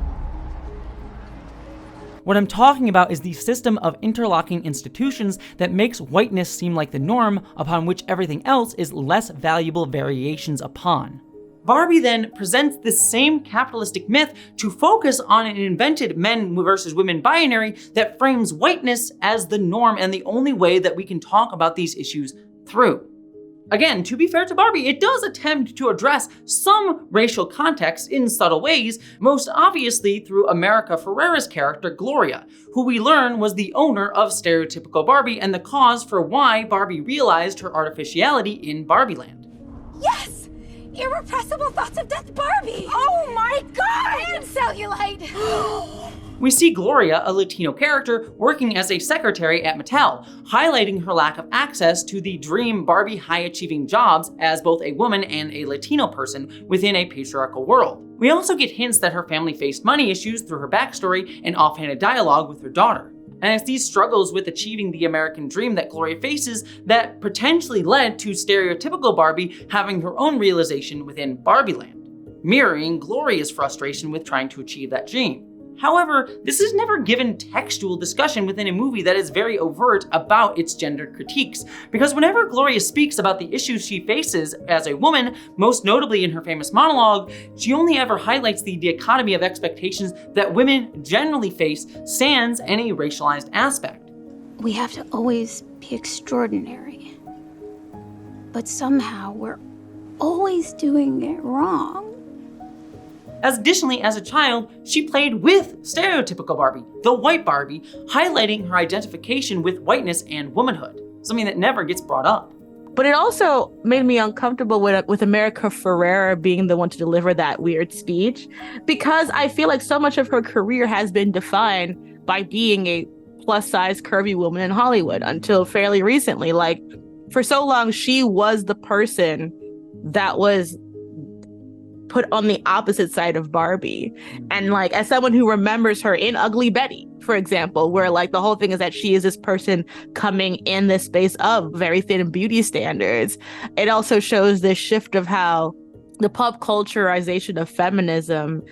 What I'm talking about is the system of interlocking institutions that makes whiteness seem like the norm upon which everything else is less valuable variations upon. Barbie then presents this same capitalistic myth to focus on an invented men versus women binary that frames whiteness as the norm and the only way that we can talk about these issues through. Again, to be fair to Barbie, it does attempt to address some racial context in subtle ways, most obviously through America Ferrera's character, Gloria, who we learn was the owner of stereotypical Barbie and the cause for why Barbie realized her artificiality in Barbieland. Yes! Irrepressible thoughts of death Barbie! Oh my god! And cellulite! We see Gloria, a Latino character, working as a secretary at Mattel, highlighting her lack of access to the dream Barbie high-achieving jobs as both a woman and a Latino person within a patriarchal world. We also get hints that her family faced money issues through her backstory and offhanded dialogue with her daughter. And it's these struggles with achieving the American dream that Gloria faces that potentially led to stereotypical Barbie having her own realization within Barbieland, mirroring Gloria's frustration with trying to achieve that dream. However, this is never given textual discussion within a movie that is very overt about its gender critiques, because whenever Gloria speaks about the issues she faces as a woman, most notably in her famous monologue, she only ever highlights the dichotomy of expectations that women generally face sans any racialized aspect. We have to always be extraordinary, but somehow we're always doing it wrong. Additionally, as a child, she played with stereotypical Barbie, the white Barbie, highlighting her identification with whiteness and womanhood, something that never gets brought up. But it also made me uncomfortable with America Ferrera being the one to deliver that weird speech, because I feel like so much of her career has been defined by being a plus-size curvy woman in Hollywood until fairly recently. Like, for so long, she was the person that was put on the opposite side of Barbie. And like, as someone who remembers her in Ugly Betty, for example, where like the whole thing is that she is this person coming in this space of very thin beauty standards, it also shows this shift of how the pop culturization of feminism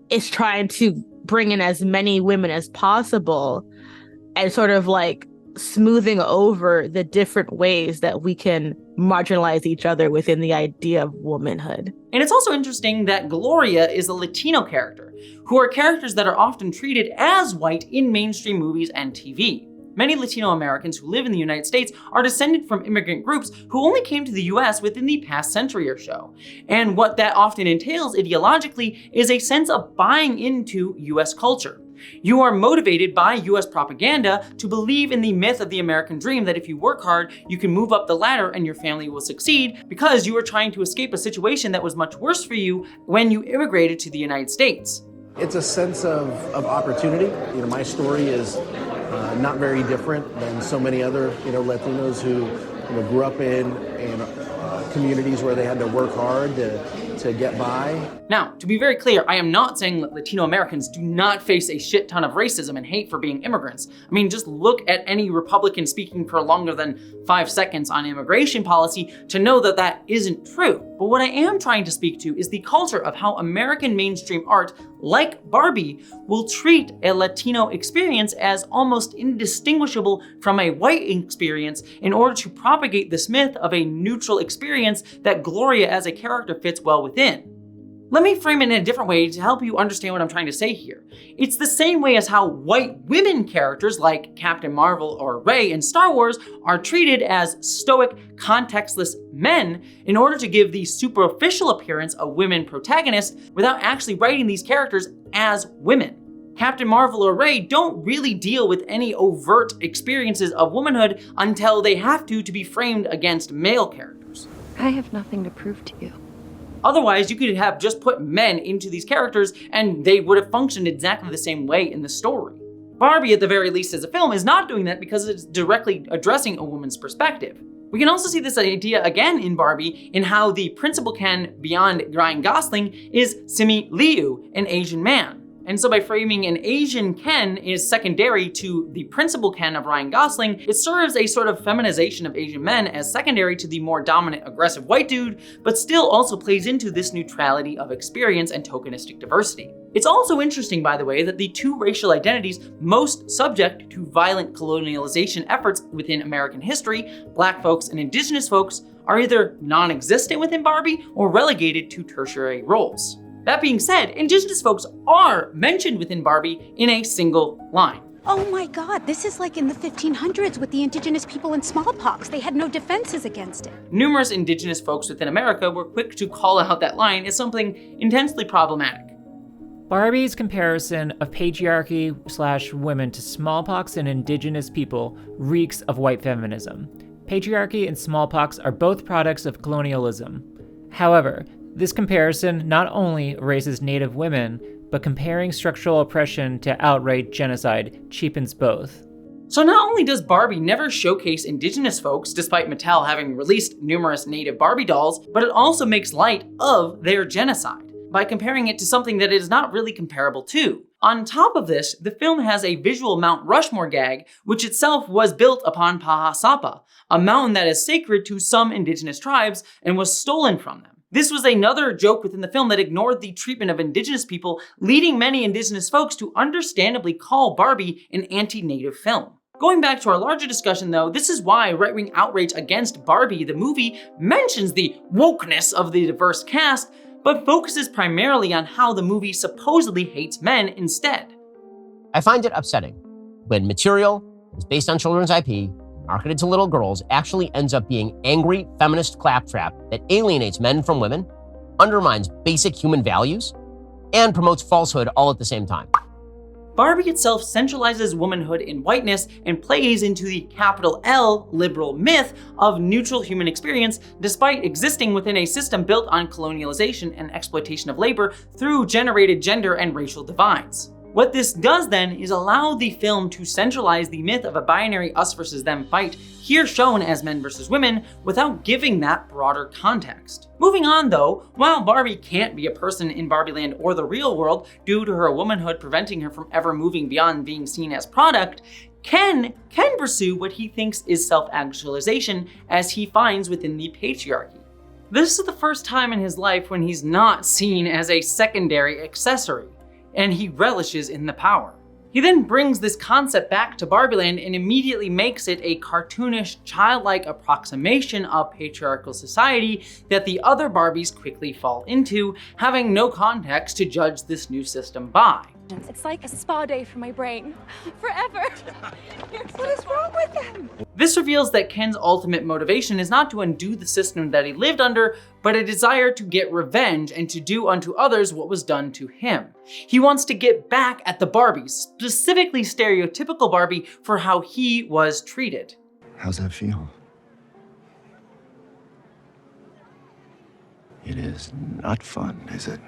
is trying to bring in as many women as possible and sort of like smoothing over the different ways that we can marginalize each other within the idea of womanhood. And it's also interesting that Gloria is a Latino character, who are characters that are often treated as white in mainstream movies and TV. Many Latino Americans who live in the United States are descended from immigrant groups who only came to the US within the past century or so. And what that often entails ideologically is a sense of buying into US culture. You are motivated by US propaganda to believe in the myth of the American dream that if you work hard, you can move up the ladder and your family will succeed because you are trying to escape a situation that was much worse for you when you immigrated to the United States. It's a sense of opportunity. You know, my story is not very different than so many other, Latinos who, grew up in communities where they had to work hard to get by. Now, to be very clear, I am not saying that Latino Americans do not face a shit ton of racism and hate for being immigrants. I mean, just look at any Republican speaking for longer than 5 seconds on immigration policy to know that that isn't true. But what I am trying to speak to is the culture of how American mainstream art, like Barbie, will treat a Latino experience as almost indistinguishable from a white experience in order to propagate this myth of a neutral experience that Gloria as a character fits well within. Let me frame it in a different way to help you understand what I'm trying to say here. It's the same way as how white women characters like Captain Marvel or Rey in Star Wars are treated as stoic, contextless men in order to give the superficial appearance of women protagonists without actually writing these characters as women. Captain Marvel or Rey don't really deal with any overt experiences of womanhood until they have to be framed against male characters. I have nothing to prove to you. Otherwise, you could have just put men into these characters and they would have functioned exactly the same way in the story. Barbie, at the very least as a film, is not doing that because it's directly addressing a woman's perspective. We can also see this idea again in Barbie in how the principal Ken beyond Ryan Gosling is Simi Liu, an Asian man. And so by framing an Asian Ken is secondary to the principal Ken of Ryan Gosling, it serves a sort of feminization of Asian men as secondary to the more dominant aggressive white dude, but still also plays into this neutrality of experience and tokenistic diversity. It's also interesting, by the way, that the two racial identities most subject to violent colonialization efforts within American history, Black folks and Indigenous folks, are either non-existent within Barbie or relegated to tertiary roles. That being said, Indigenous folks are mentioned within Barbie in a single line. Oh my God, this is like in the 1500s with the indigenous people and smallpox. They had no defenses against it. Numerous Indigenous folks within America were quick to call out that line as something intensely problematic. Barbie's comparison of patriarchy/women to smallpox and Indigenous people reeks of white feminism. Patriarchy and smallpox are both products of colonialism. However, this comparison not only erases Native women, but comparing structural oppression to outright genocide cheapens both. So not only does Barbie never showcase Indigenous folks, despite Mattel having released numerous Native Barbie dolls, but it also makes light of their genocide by comparing it to something that it is not really comparable to. On top of this, the film has a visual Mount Rushmore gag, which itself was built upon Paha Sapa, a mountain that is sacred to some Indigenous tribes and was stolen from them. This was another joke within the film that ignored the treatment of Indigenous people, leading many Indigenous folks to understandably call Barbie an anti-Native film. Going back to our larger discussion though, this is why right-wing outrage against Barbie, the movie, mentions the wokeness of the diverse cast, but focuses primarily on how the movie supposedly hates men instead. I find it upsetting when material is based on children's IP, marketed to little girls, actually ends up being angry feminist claptrap that alienates men from women, undermines basic human values, and promotes falsehood all at the same time. Barbie itself centralizes womanhood in whiteness and plays into the capital L liberal myth of neutral human experience, despite existing within a system built on colonialization and exploitation of labor through generated gender and racial divides. What this does then is allow the film to centralize the myth of a binary us versus them fight, here shown as men versus women, without giving that broader context. Moving on though, while Barbie can't be a person in Barbieland or the real world due to her womanhood preventing her from ever moving beyond being seen as product, Ken can pursue what he thinks is self-actualization as he finds within the patriarchy. This is the first time in his life when he's not seen as a secondary accessory, and he relishes in the power. He then brings this concept back to Barbieland and immediately makes it a cartoonish, childlike approximation of patriarchal society that the other Barbies quickly fall into, having no context to judge this new system by. It's like a spa day for my brain. Forever. What is wrong with them? This reveals that Ken's ultimate motivation is not to undo the system that he lived under, but a desire to get revenge and to do unto others what was done to him. He wants to get back at the Barbies, specifically stereotypical Barbie, for how he was treated. How's that feel? It is not fun, is it?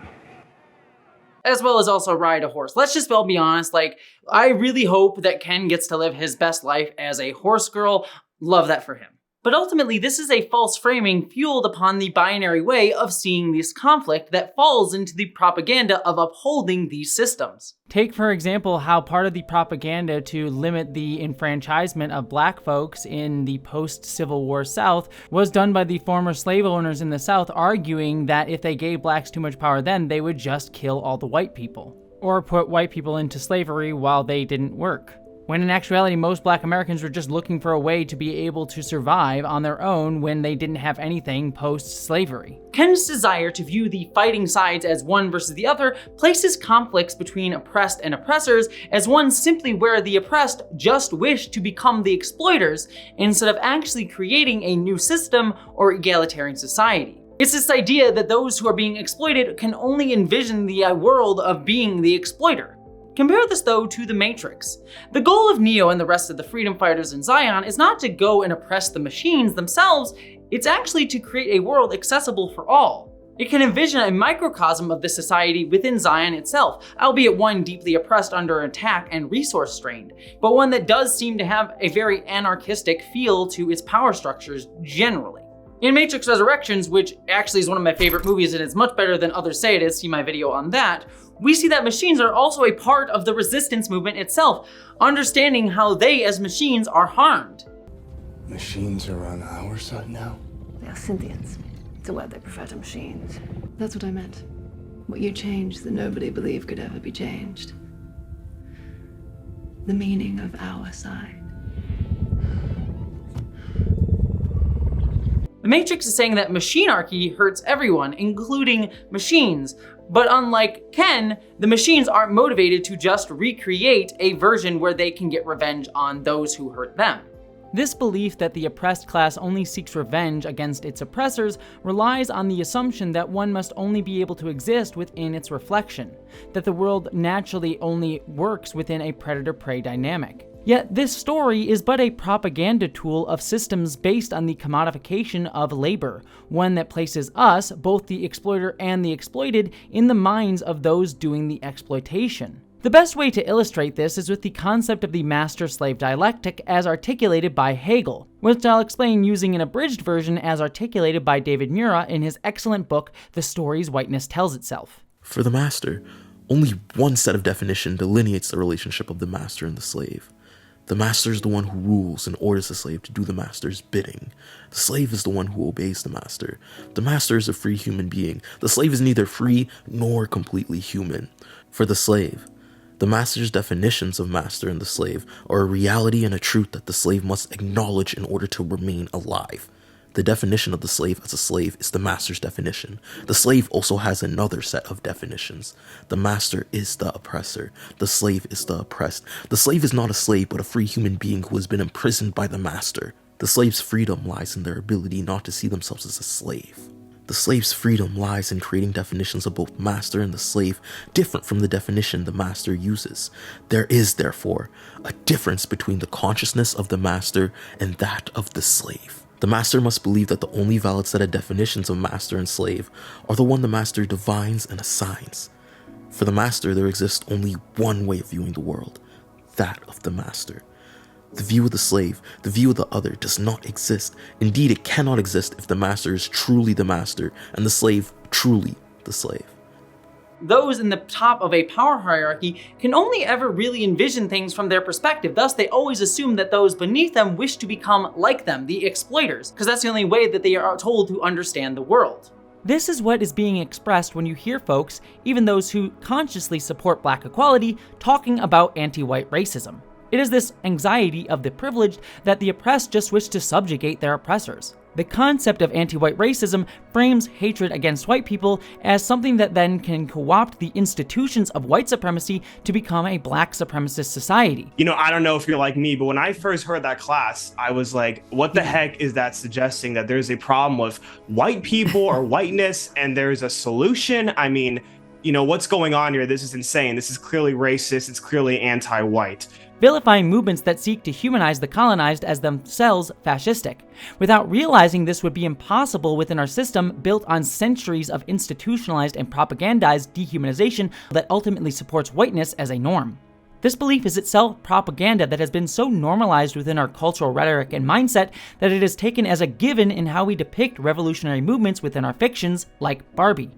As well as also ride a horse. Let's just be honest, like, I really hope that Ken gets to live his best life as a horse girl. Love that for him. But ultimately, this is a false framing fueled upon the binary way of seeing this conflict that falls into the propaganda of upholding these systems. Take, for example, how part of the propaganda to limit the enfranchisement of Black folks in the post-Civil War South was done by the former slave owners in the South, arguing that if they gave Blacks too much power then, they would just kill all the white people, or put white people into slavery while they didn't work. When in actuality, most Black Americans were just looking for a way to be able to survive on their own when they didn't have anything post-slavery. Ken's desire to view the fighting sides as one versus the other places conflicts between oppressed and oppressors as one simply where the oppressed just wish to become the exploiters instead of actually creating a new system or egalitarian society. It's this idea that those who are being exploited can only envision the world of being the exploiter. Compare this though to The Matrix. The goal of Neo and the rest of the freedom fighters in Zion is not to go and oppress the machines themselves, it's actually to create a world accessible for all. It can envision a microcosm of the society within Zion itself, albeit one deeply oppressed under attack and resource strained, but one that does seem to have a very anarchistic feel to its power structures generally. In Matrix Resurrections, which actually is one of my favorite movies and it's much better than others say it is, see my video on that, we see that machines are also a part of the resistance movement itself, understanding how they as machines are harmed. Machines are on our side now? They are sentients. It's a word they prefer to machines. That's what I meant. What you changed that nobody believed could ever be changed. The meaning of our side. The Matrix is saying that machinarchy hurts everyone, including machines. But unlike Ken, the machines aren't motivated to just recreate a version where they can get revenge on those who hurt them. This belief that the oppressed class only seeks revenge against its oppressors relies on the assumption that one must only be able to exist within its reflection, that the world naturally only works within a predator-prey dynamic. Yet this story is but a propaganda tool of systems based on the commodification of labor, one that places us, both the exploiter and the exploited, in the minds of those doing the exploitation. The best way to illustrate this is with the concept of the master-slave dialectic as articulated by Hegel, which I'll explain using an abridged version as articulated by David Mura in his excellent book, The Stories Whiteness Tells Itself. For the master, only one set of definition delineates the relationship of the master and the slave. The master is the one who rules and orders the slave to do the master's bidding. The slave is the one who obeys the master. The master is a free human being. The slave is neither free nor completely human. For the slave, the master's definitions of master and the slave are a reality and a truth that the slave must acknowledge in order to remain alive. The definition of the slave as a slave is the master's definition. The slave also has another set of definitions. The master is the oppressor. The slave is the oppressed. The slave is not a slave, but a free human being who has been imprisoned by the master. The slave's freedom lies in their ability not to see themselves as a slave. The slave's freedom lies in creating definitions of both master and the slave different from the definition the master uses. There is, therefore, a difference between the consciousness of the master and that of the slave. The master must believe that the only valid set of definitions of master and slave are the one the master divines and assigns. For the master, there exists only one way of viewing the world, that of the master. The view of the slave, the view of the other, does not exist. Indeed, it cannot exist if the master is truly the master and the slave truly the slave. Those in the top of a power hierarchy can only ever really envision things from their perspective. Thus, they always assume that those beneath them wish to become like them, the exploiters, because that's the only way that they are told to understand the world. This is what is being expressed when you hear folks, even those who consciously support black equality, talking about anti-white racism. It is this anxiety of the privileged that the oppressed just wish to subjugate their oppressors. The concept of anti-white racism frames hatred against white people as something that then can co-opt the institutions of white supremacy to become a black supremacist society. You know, I don't know if you're like me, but when I first heard that class, I was like, what the heck is that suggesting that there's a problem with white people or whiteness and there's a solution? I mean, you know, what's going on here? This is insane. This is clearly racist. It's clearly anti-white. Vilifying movements that seek to humanize the colonized as themselves fascistic, without realizing this would be impossible within our system built on centuries of institutionalized and propagandized dehumanization that ultimately supports whiteness as a norm. This belief is itself propaganda that has been so normalized within our cultural rhetoric and mindset that it is taken as a given in how we depict revolutionary movements within our fictions, like Barbie.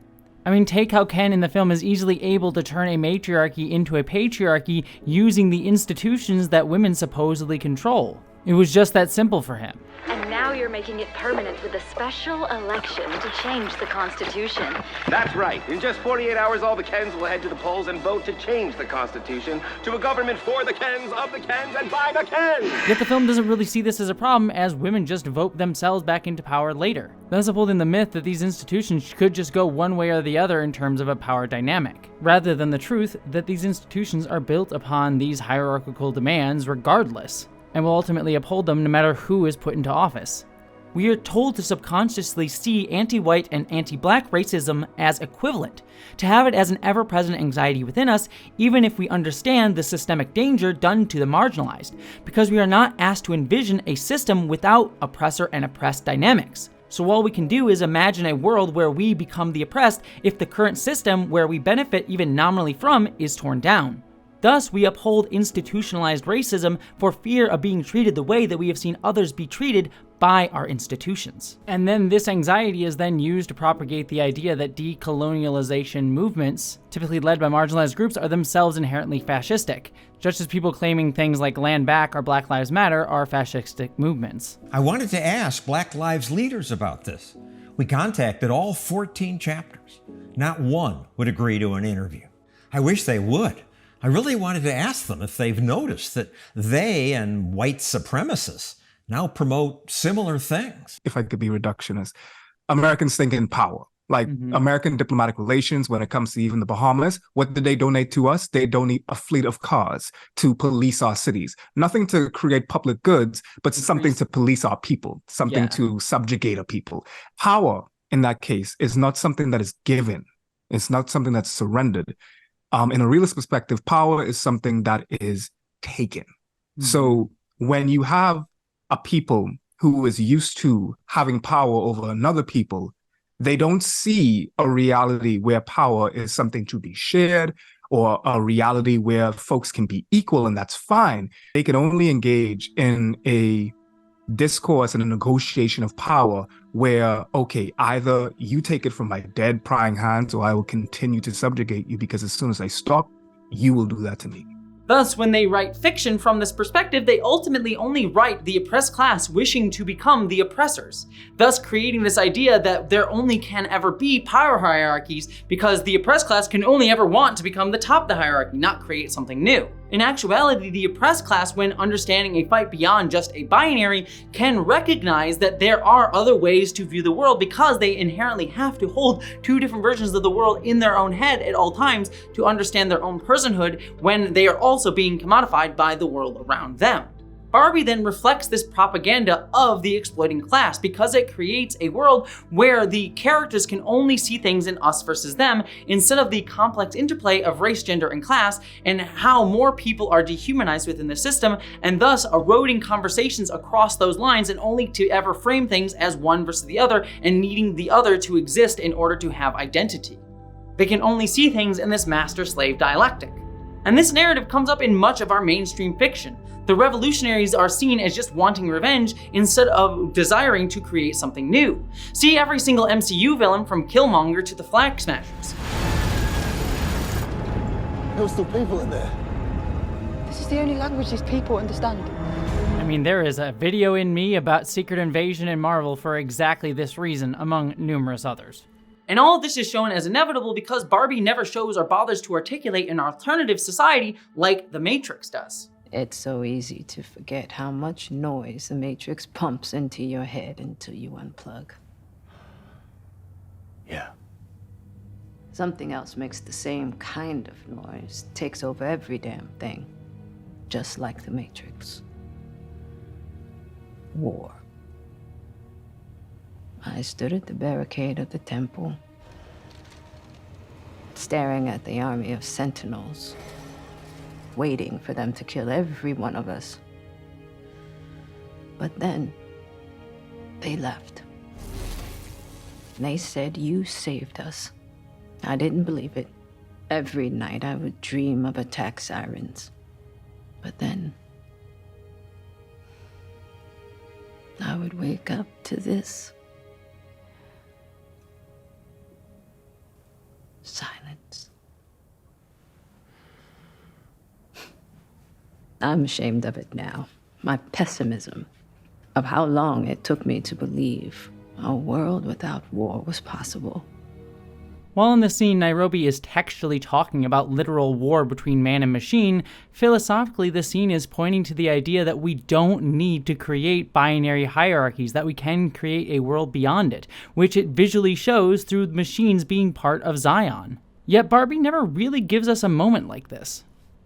I mean, take how Ken in the film is easily able to turn a matriarchy into a patriarchy using the institutions that women supposedly control. It was just that simple for him. And now you're making it permanent with a special election to change the Constitution. That's right. In just 48 hours, all the Kens will head to the polls and vote to change the Constitution to a government for the Kens, of the Kens, and by the Kens! Yet the film doesn't really see this as a problem, as women just vote themselves back into power later, thus upholding the myth that these institutions could just go one way or the other in terms of a power dynamic, rather than the truth that these institutions are built upon these hierarchical demands regardless, and will ultimately uphold them no matter who is put into office. We are told to subconsciously see anti-white and anti-black racism as equivalent, to have it as an ever-present anxiety within us, even if we understand the systemic danger done to the marginalized, because we are not asked to envision a system without oppressor and oppressed dynamics. So all we can do is imagine a world where we become the oppressed if the current system where we benefit even nominally from is torn down. Thus, we uphold institutionalized racism for fear of being treated the way that we have seen others be treated by our institutions. And then this anxiety is then used to propagate the idea that decolonialization movements, typically led by marginalized groups, are themselves inherently fascistic, just as people claiming things like Land Back or Black Lives Matter are fascistic movements. I wanted to ask Black Lives leaders about this. We contacted all 14 chapters. Not one would agree to an interview. I wish they would. I really wanted to ask them if they've noticed that they and white supremacists now promote similar things. If I could be reductionist, Americans think in power. Like American diplomatic relations, when it comes to even the Bahamas, what did they donate to us? They donate a fleet of cars to police our cities. Nothing to create public goods, but something to police our people, something to subjugate our people. Power, in that case, is not something that is given. It's not something that's surrendered. In a realist perspective, power is something that is taken. So when you have a people who is used to having power over another people, they don't see a reality where power is something to be shared or a reality where folks can be equal, and that's fine. They can only engage in a discourse and a negotiation of power where, okay, either you take it from my dead, prying hands, or I will continue to subjugate you, because as soon as I stop, you will do that to me. Thus, when they write fiction from this perspective, they ultimately only write the oppressed class wishing to become the oppressors, thus creating this idea that there only can ever be power hierarchies because the oppressed class can only ever want to become the top of the hierarchy, not create something new. In actuality, the oppressed class, when understanding a fight beyond just a binary, can recognize that there are other ways to view the world because they inherently have to hold two different versions of the world in their own head at all times to understand their own personhood when they are also being commodified by the world around them. Barbie then reflects this propaganda of the exploiting class because it creates a world where the characters can only see things in us versus them instead of the complex interplay of race, gender, and class, and how more people are dehumanized within the system, and thus eroding conversations across those lines and only to ever frame things as one versus the other and needing the other to exist in order to have identity. They can only see things in this master-slave dialectic. And this narrative comes up in much of our mainstream fiction. The revolutionaries are seen as just wanting revenge instead of desiring to create something new. See every single MCU villain from Killmonger to the Flag Smashers. There were still people in there. This is the only language these people understand. I mean, there is a video in me about Secret Invasion in Marvel for exactly this reason, among numerous others. And all of this is shown as inevitable because Barbie never shows or bothers to articulate an alternative society like The Matrix does. It's so easy to forget how much noise the Matrix pumps into your head until you unplug. Yeah. Something else makes the same kind of noise, takes over every damn thing, just like the Matrix. War. I stood at the barricade of the temple, staring at the army of sentinels, waiting for them to kill every one of us. But then, they left. They said, "You saved us." I didn't believe it. Every night I would dream of attack sirens. But then, I would wake up to this. Silence. I'm ashamed of it now. My pessimism, of how long it took me to believe a world without war was possible. While in the scene, Nairobi is textually talking about literal war between man and machine, philosophically the scene is pointing to the idea that we don't need to create binary hierarchies, that we can create a world beyond it, which it visually shows through machines being part of Zion. Yet Barbie never really gives us a moment like this,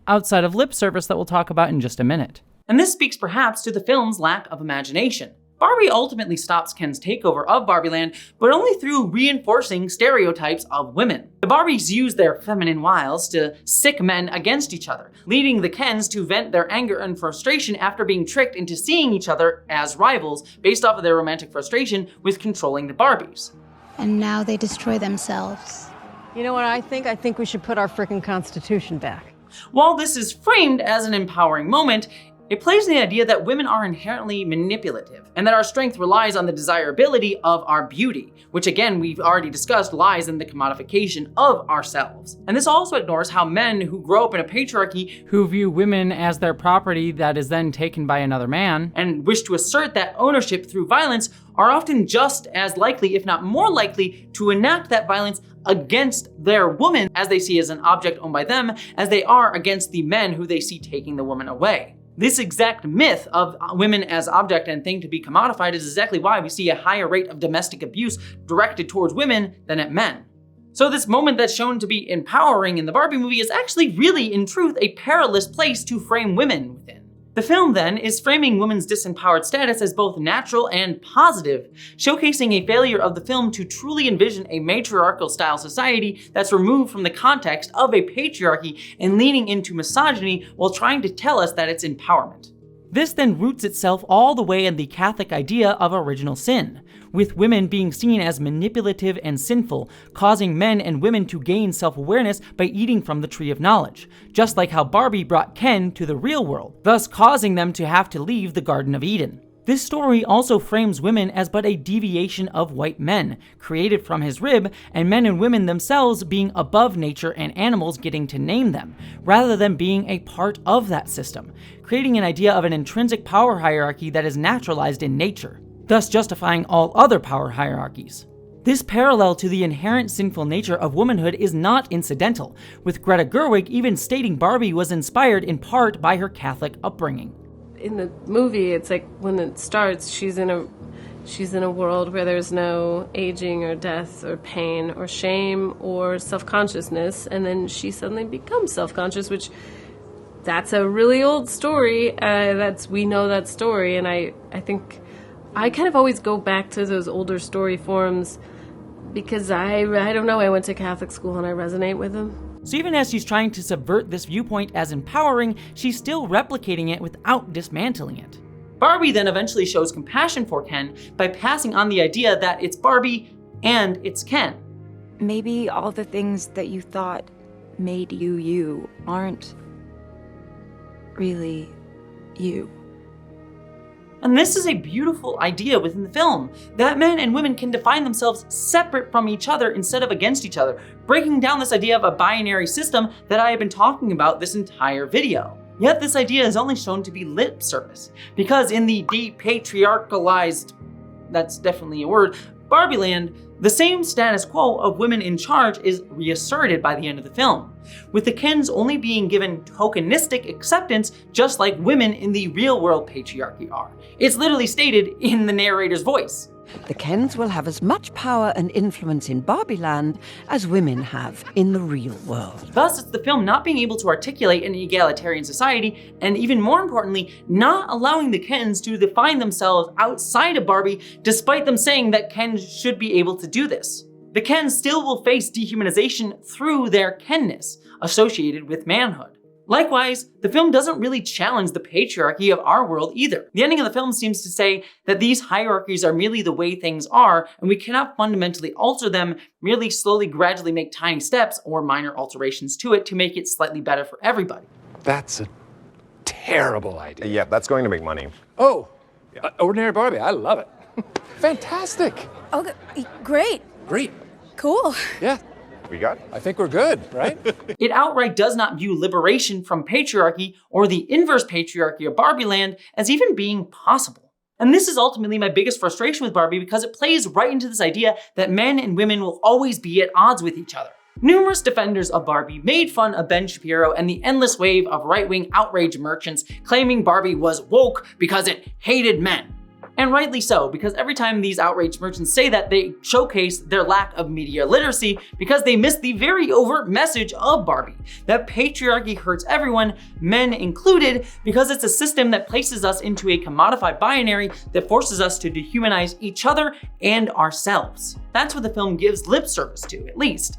outside of lip service that we'll talk about in just a minute. And this speaks perhaps to the film's lack of imagination. Barbie ultimately stops Ken's takeover of Barbieland, but only through reinforcing stereotypes of women. The Barbies use their feminine wiles to sick men against each other, leading the Kens to vent their anger and frustration after being tricked into seeing each other as rivals based off of their romantic frustration with controlling the Barbies. And now they destroy themselves. You know what I think? I think we should put our frickin' Constitution back. While this is framed as an empowering moment, it plays the idea that women are inherently manipulative, and that our strength relies on the desirability of our beauty, which again, we've already discussed, lies in the commodification of ourselves. And this also ignores how men who grow up in a patriarchy, who view women as their property that is then taken by another man, and wish to assert that ownership through violence, are often just as likely, if not more likely, to enact that violence against their woman, as they see as an object owned by them, as they are against the men who they see taking the woman away. This exact myth of women as object and thing to be commodified is exactly why we see a higher rate of domestic abuse directed towards women than at men. So this moment that's shown to be empowering in the Barbie movie is actually really, in truth, a perilous place to frame women within. The film, then, is framing women's disempowered status as both natural and positive, showcasing a failure of the film to truly envision a matriarchal-style society that's removed from the context of a patriarchy and leaning into misogyny while trying to tell us that it's empowerment. This then roots itself all the way in the Catholic idea of original sin, with women being seen as manipulative and sinful, causing men and women to gain self-awareness by eating from the tree of knowledge, just like how Barbie brought Ken to the real world, thus causing them to have to leave the Garden of Eden. This story also frames women as but a deviation of white men, created from his rib, and men and women themselves being above nature and animals getting to name them, rather than being a part of that system, creating an idea of an intrinsic power hierarchy that is naturalized in nature, thus justifying all other power hierarchies. This parallel to the inherent sinful nature of womanhood is not incidental, with Greta Gerwig even stating Barbie was inspired in part by her Catholic upbringing. In the movie, it's like when it starts, she's in a world where there's no aging or death or pain or shame or self-consciousness, and then she suddenly becomes self-conscious, which that's a really old story. We know that story, and I think I kind of always go back to those older story forms because I don't know, I went to Catholic school and I resonate with them. So even as she's trying to subvert this viewpoint as empowering, she's still replicating it without dismantling it. Barbie then eventually shows compassion for Ken by passing on the idea that it's Barbie and it's Ken. Maybe all the things that you thought made you you aren't really you. And this is a beautiful idea within the film, that men and women can define themselves separate from each other instead of against each other, breaking down this idea of a binary system that I have been talking about this entire video. Yet this idea is only shown to be lip service, because in the depatriarchalized, that's definitely a word, Barbieland, the same status quo of women in charge is reasserted by the end of the film, with the Kens only being given tokenistic acceptance just like women in the real-world patriarchy are. It's literally stated in the narrator's voice. The Kens will have as much power and influence in Barbieland as women have in the real world. Thus, it's the film not being able to articulate an egalitarian society, and even more importantly, not allowing the Kens to define themselves outside of Barbie, despite them saying that Ken should be able to do this. The Kens still will face dehumanization through their Kenness, associated with manhood. Likewise, the film doesn't really challenge the patriarchy of our world either. The ending of the film seems to say that these hierarchies are merely the way things are, and we cannot fundamentally alter them, merely slowly, gradually make tiny steps or minor alterations to it to make it slightly better for everybody. That's a terrible idea. Yeah, that's going to make money. Oh, Ordinary Barbie, I love it. Fantastic. Okay, great. Great. Cool. Yeah. We got? I think we're good, right? It outright does not view liberation from patriarchy or the inverse patriarchy of Barbieland as even being possible. And this is ultimately my biggest frustration with Barbie because it plays right into this idea that men and women will always be at odds with each other. Numerous defenders of Barbie made fun of Ben Shapiro and the endless wave of right-wing outrage merchants claiming Barbie was woke because it hated men. And rightly so, because every time these outraged merchants say that, they showcase their lack of media literacy because they miss the very overt message of Barbie, that patriarchy hurts everyone, men included, because it's a system that places us into a commodified binary that forces us to dehumanize each other and ourselves. That's what the film gives lip service to, at least.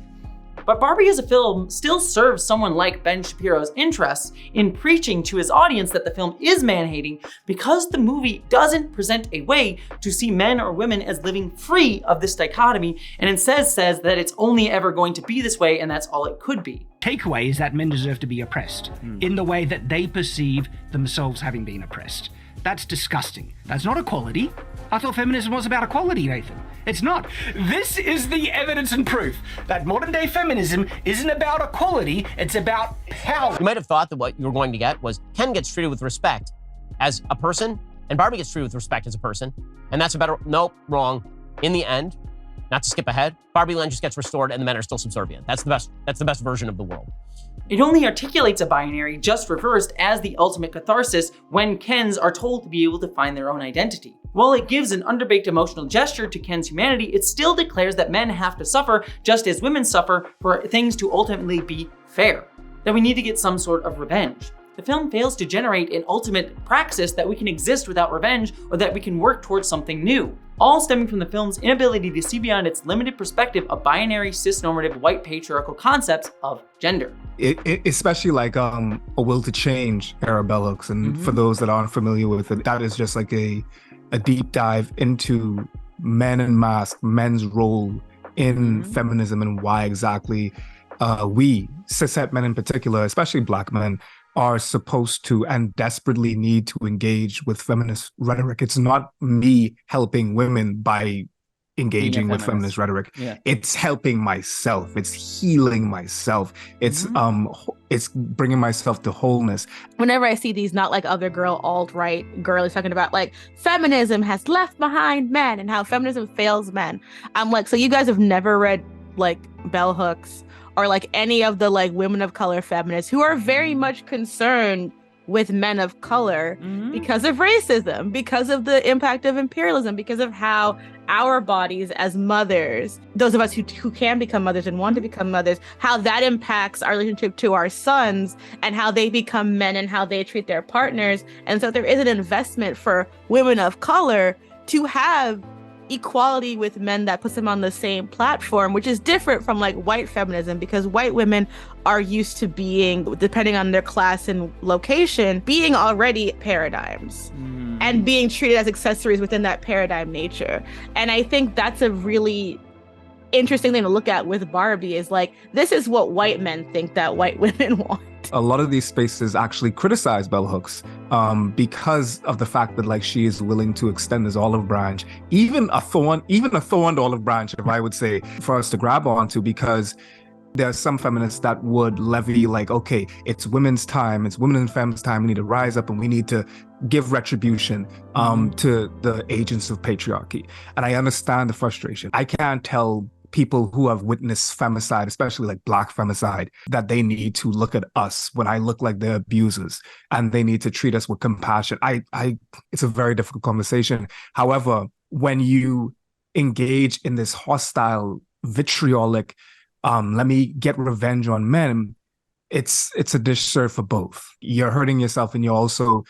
But Barbie as a film still serves someone like Ben Shapiro's interests in preaching to his audience that the film is man-hating because the movie doesn't present a way to see men or women as living free of this dichotomy, and instead says that it's only ever going to be this way and that's all it could be. Takeaway is that men deserve to be oppressed in the way that they perceive themselves having been oppressed. That's disgusting. That's not equality. I thought feminism was about equality, Nathan. It's not. This is the evidence and proof that modern day feminism isn't about equality, it's about power. You might have thought that what you were going to get was Ken gets treated with respect as a person, and Barbie gets treated with respect as a person, and that's a better, nope, wrong. In the end, not to skip ahead, Barbie land just gets restored and the men are still subservient. That's the best version of the world. It only articulates a binary just reversed as the ultimate catharsis when Kens are told to be able to find their own identity. While it gives an underbaked emotional gesture to Ken's humanity, it still declares that men have to suffer just as women suffer for things to ultimately be fair, that we need to get some sort of revenge. The film fails to generate an ultimate praxis that we can exist without revenge or that we can work towards something new, all stemming from the film's inability to see beyond its limited perspective of binary, cis-normative, white patriarchal concepts of gender. Especially like a Will to Change era bell hooks, and for those that aren't familiar with it, that is just like a deep dive into men in mask, men's role in feminism, and why exactly we, cishet men in particular, especially Black men, are supposed to and desperately need to engage with feminist rhetoric. It's not me helping women by engaging with feminist rhetoric. Yeah. It's helping myself. It's healing myself. It's bringing myself to wholeness. Whenever I see these, not like other girl, alt-right girl is talking about like feminism has left behind men and how feminism fails men. I'm like, so you guys have never read like bell hooks or like any of the like women of color feminists who are very much concerned with men of color because of racism, because of the impact of imperialism, because of how our bodies as mothers, those of us who can become mothers and want to become mothers, how that impacts our relationship to our sons and how they become men and how they treat their partners. And so there is an investment for women of color to have equality with men that puts them on the same platform, which is different from like white feminism, because white women are used to being, depending on their class and location, being already paradigms and being treated as accessories within that paradigm nature. And I think that's a really interesting thing to look at with Barbie, is like, this is what white men think that white women want. A lot of these spaces actually criticize bell hooks because of the fact that like she is willing to extend this olive branch, even a thorned olive branch, if I would say, for us to grab onto, because there are some feminists that would levy like, okay, it's women's time, it's women and femmes time, we need to rise up and we need to give retribution to the agents of patriarchy. And I understand the frustration. I can't tell people who have witnessed femicide, especially like Black femicide, that they need to look at us when I look like they're abusers and they need to treat us with compassion. It's a very difficult conversation. However, when you engage in this hostile, vitriolic, let me get revenge on men, it's a dish served for both. You're hurting yourself and you're also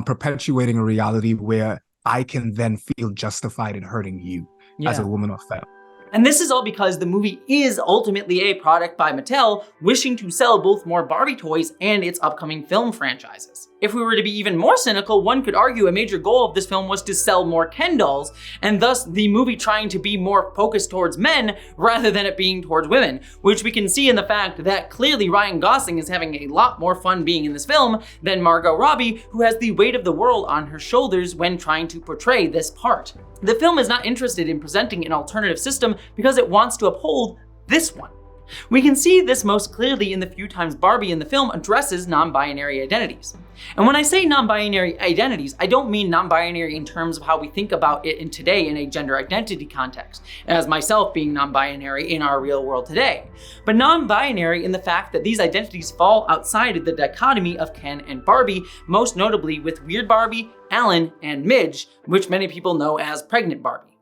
perpetuating a reality where I can then feel justified in hurting you as a woman or femme. And this is all because the movie is ultimately a product by Mattel, wishing to sell both more Barbie toys and its upcoming film franchises. If we were to be even more cynical, one could argue a major goal of this film was to sell more Ken dolls, and thus the movie trying to be more focused towards men rather than it being towards women, which we can see in the fact that clearly Ryan Gosling is having a lot more fun being in this film than Margot Robbie, who has the weight of the world on her shoulders when trying to portray this part. The film is not interested in presenting an alternative system because it wants to uphold this one. We can see this most clearly in the few times Barbie in the film addresses non-binary identities. And when I say non-binary identities, I don't mean non-binary in terms of how we think about it in today in a gender identity context, as myself being non-binary in our real world today, but non-binary in the fact that these identities fall outside of the dichotomy of Ken and Barbie, most notably with Weird Barbie, Alan, and Midge, which many people know as Pregnant Barbie.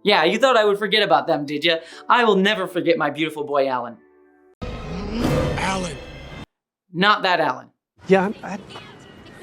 Yeah, you thought I would forget about them, did you? I will never forget my beautiful boy, Alan. Alan. Not that Alan. Yeah, I'm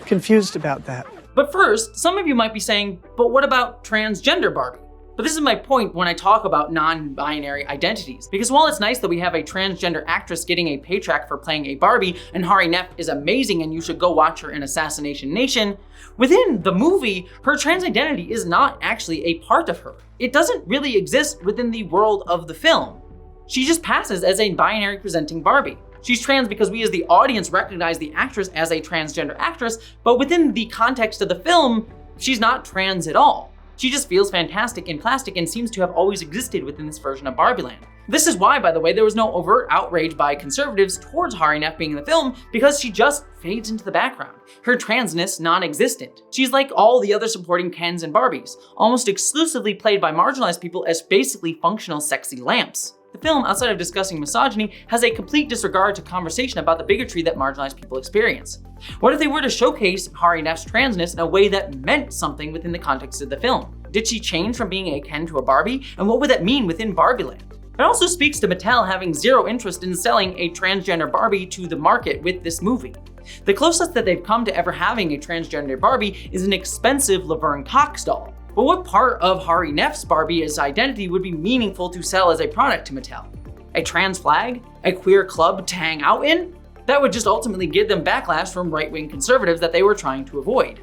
confused about that. But first, some of you might be saying, but what about transgender Barbie? But this is my point when I talk about non-binary identities. Because while it's nice that we have a transgender actress getting a paycheck for playing a Barbie, and Hari Nef is amazing and you should go watch her in Assassination Nation, within the movie, her trans identity is not actually a part of her. It doesn't really exist within the world of the film. She just passes as a binary presenting Barbie. She's trans because we as the audience recognize the actress as a transgender actress, but within the context of the film, she's not trans at all. She just feels fantastic in plastic and seems to have always existed within this version of Barbie Land. This is why, by the way, there was no overt outrage by conservatives towards Hari Nef being in the film, because she just fades into the background. Her transness non-existent. She's like all the other supporting Kens and Barbies, almost exclusively played by marginalized people as basically functional sexy lamps. The film, outside of discussing misogyny, has a complete disregard to conversation about the bigotry that marginalized people experience. What if they were to showcase Hari Nef's transness in a way that meant something within the context of the film? Did she change from being a Ken to a Barbie? And what would that mean within Barbie Land? It also speaks to Mattel having zero interest in selling a transgender Barbie to the market with this movie. The closest that they've come to ever having a transgender Barbie is an expensive Laverne Cox doll. But what part of Hari Nef's Barbie's identity would be meaningful to sell as a product to Mattel? A trans flag? A queer club to hang out in? That would just ultimately give them backlash from right-wing conservatives that they were trying to avoid.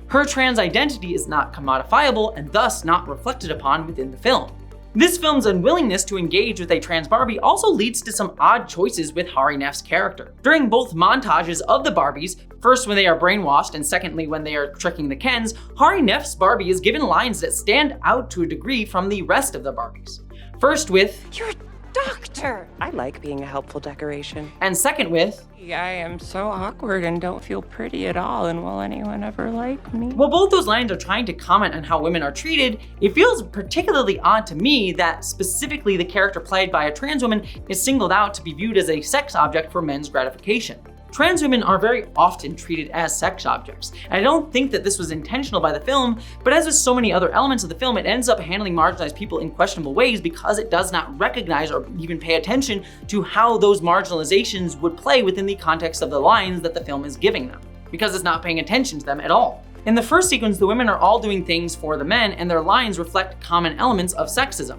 Her trans identity is not commodifiable and thus not reflected upon within the film. This film's unwillingness to engage with a trans Barbie also leads to some odd choices with Hari Nef's character. During both montages of the Barbies, first when they are brainwashed and secondly when they are tricking the Kens, Hari Nef's Barbie is given lines that stand out to a degree from the rest of the Barbies. First with, "You're a doctor!" I like being a helpful decoration. And second with, "I am so awkward and don't feel pretty at all, and will anyone ever like me?" While both those lines are trying to comment on how women are treated, it feels particularly odd to me that specifically the character played by a trans woman is singled out to be viewed as a sex object for men's gratification. Trans women are very often treated as sex objects, and I don't think that this was intentional by the film, but as with so many other elements of the film, it ends up handling marginalized people in questionable ways because it does not recognize or even pay attention to how those marginalizations would play within the context of the lines that the film is giving them, because it's not paying attention to them at all. In the first sequence, the women are all doing things for the men, and their lines reflect common elements of sexism,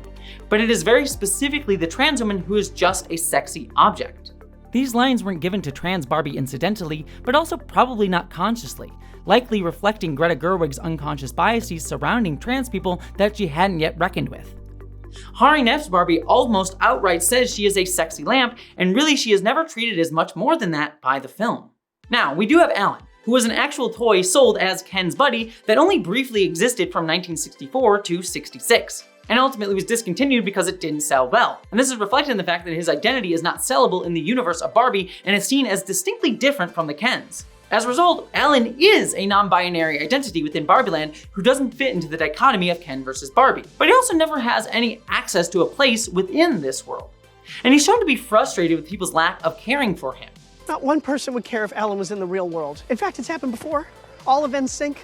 but it is very specifically the trans woman who is just a sexy object. These lines weren't given to trans Barbie incidentally, but also probably not consciously, likely reflecting Greta Gerwig's unconscious biases surrounding trans people that she hadn't yet reckoned with. Hari Nef's Barbie almost outright says she is a sexy lamp, and really she is never treated as much more than that by the film. Now, we do have Alan, who was an actual toy sold as Ken's buddy that only briefly existed from 1964 to 66. And ultimately was discontinued because it didn't sell well. And this is reflected in the fact that his identity is not sellable in the universe of Barbie and is seen as distinctly different from the Kens. As a result, Alan is a non-binary identity within Barbie Land who doesn't fit into the dichotomy of Ken versus Barbie. But he also never has any access to a place within this world. And he's shown to be frustrated with people's lack of caring for him. Not one person would care if Alan was in the real world. In fact, it's happened before. All of NSYNC.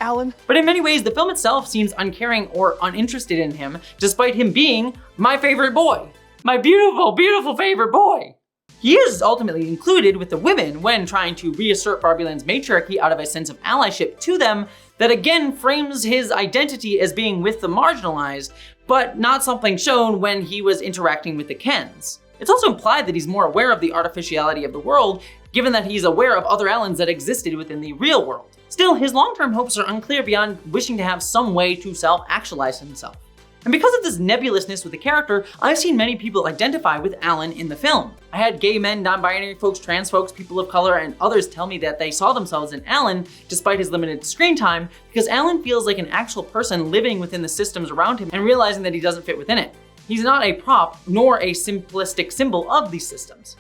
Alan. But in many ways, the film itself seems uncaring or uninterested in him, despite him being my favorite boy. My beautiful, beautiful favorite boy. He is ultimately included with the women when trying to reassert Barbie Land's matriarchy out of a sense of allyship to them that again frames his identity as being with the marginalized, but not something shown when he was interacting with the Kens. It's also implied that he's more aware of the artificiality of the world, given that he's aware of other Allens that existed within the real world. Still, his long-term hopes are unclear beyond wishing to have some way to self-actualize himself. And because of this nebulousness with the character, I've seen many people identify with Alan in the film. I had gay men, non-binary folks, trans folks, people of color, and others tell me that they saw themselves in Alan despite his limited screen time, because Alan feels like an actual person living within the systems around him and realizing that he doesn't fit within it. He's not a prop, nor a simplistic symbol of these systems.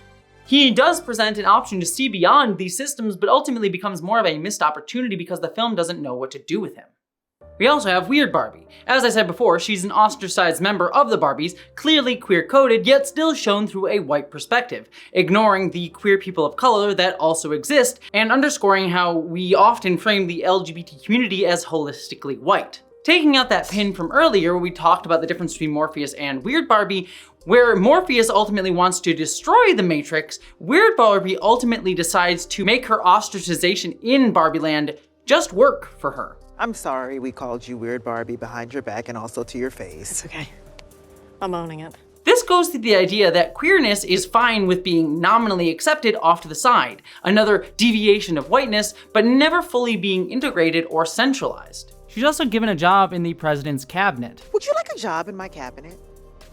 He does present an option to see beyond these systems, but ultimately becomes more of a missed opportunity because the film doesn't know what to do with him. We also have Weird Barbie. As I said before, she's an ostracized member of the Barbies, clearly queer-coded, yet still shown through a white perspective, ignoring the queer people of color that also exist, and underscoring how we often frame the LGBT community as holistically white. Taking out that pin from earlier, we talked about the difference between Morpheus and Weird Barbie, where Morpheus ultimately wants to destroy the Matrix, Weird Barbie ultimately decides to make her ostracization in Barbie Land just work for her. I'm sorry we called you Weird Barbie behind your back and also to your face. It's okay. I'm owning it. This goes to the idea that queerness is fine with being nominally accepted off to the side, another deviation of whiteness, but never fully being integrated or centralized. She's also given a job in the president's cabinet. Would you like a job in my cabinet?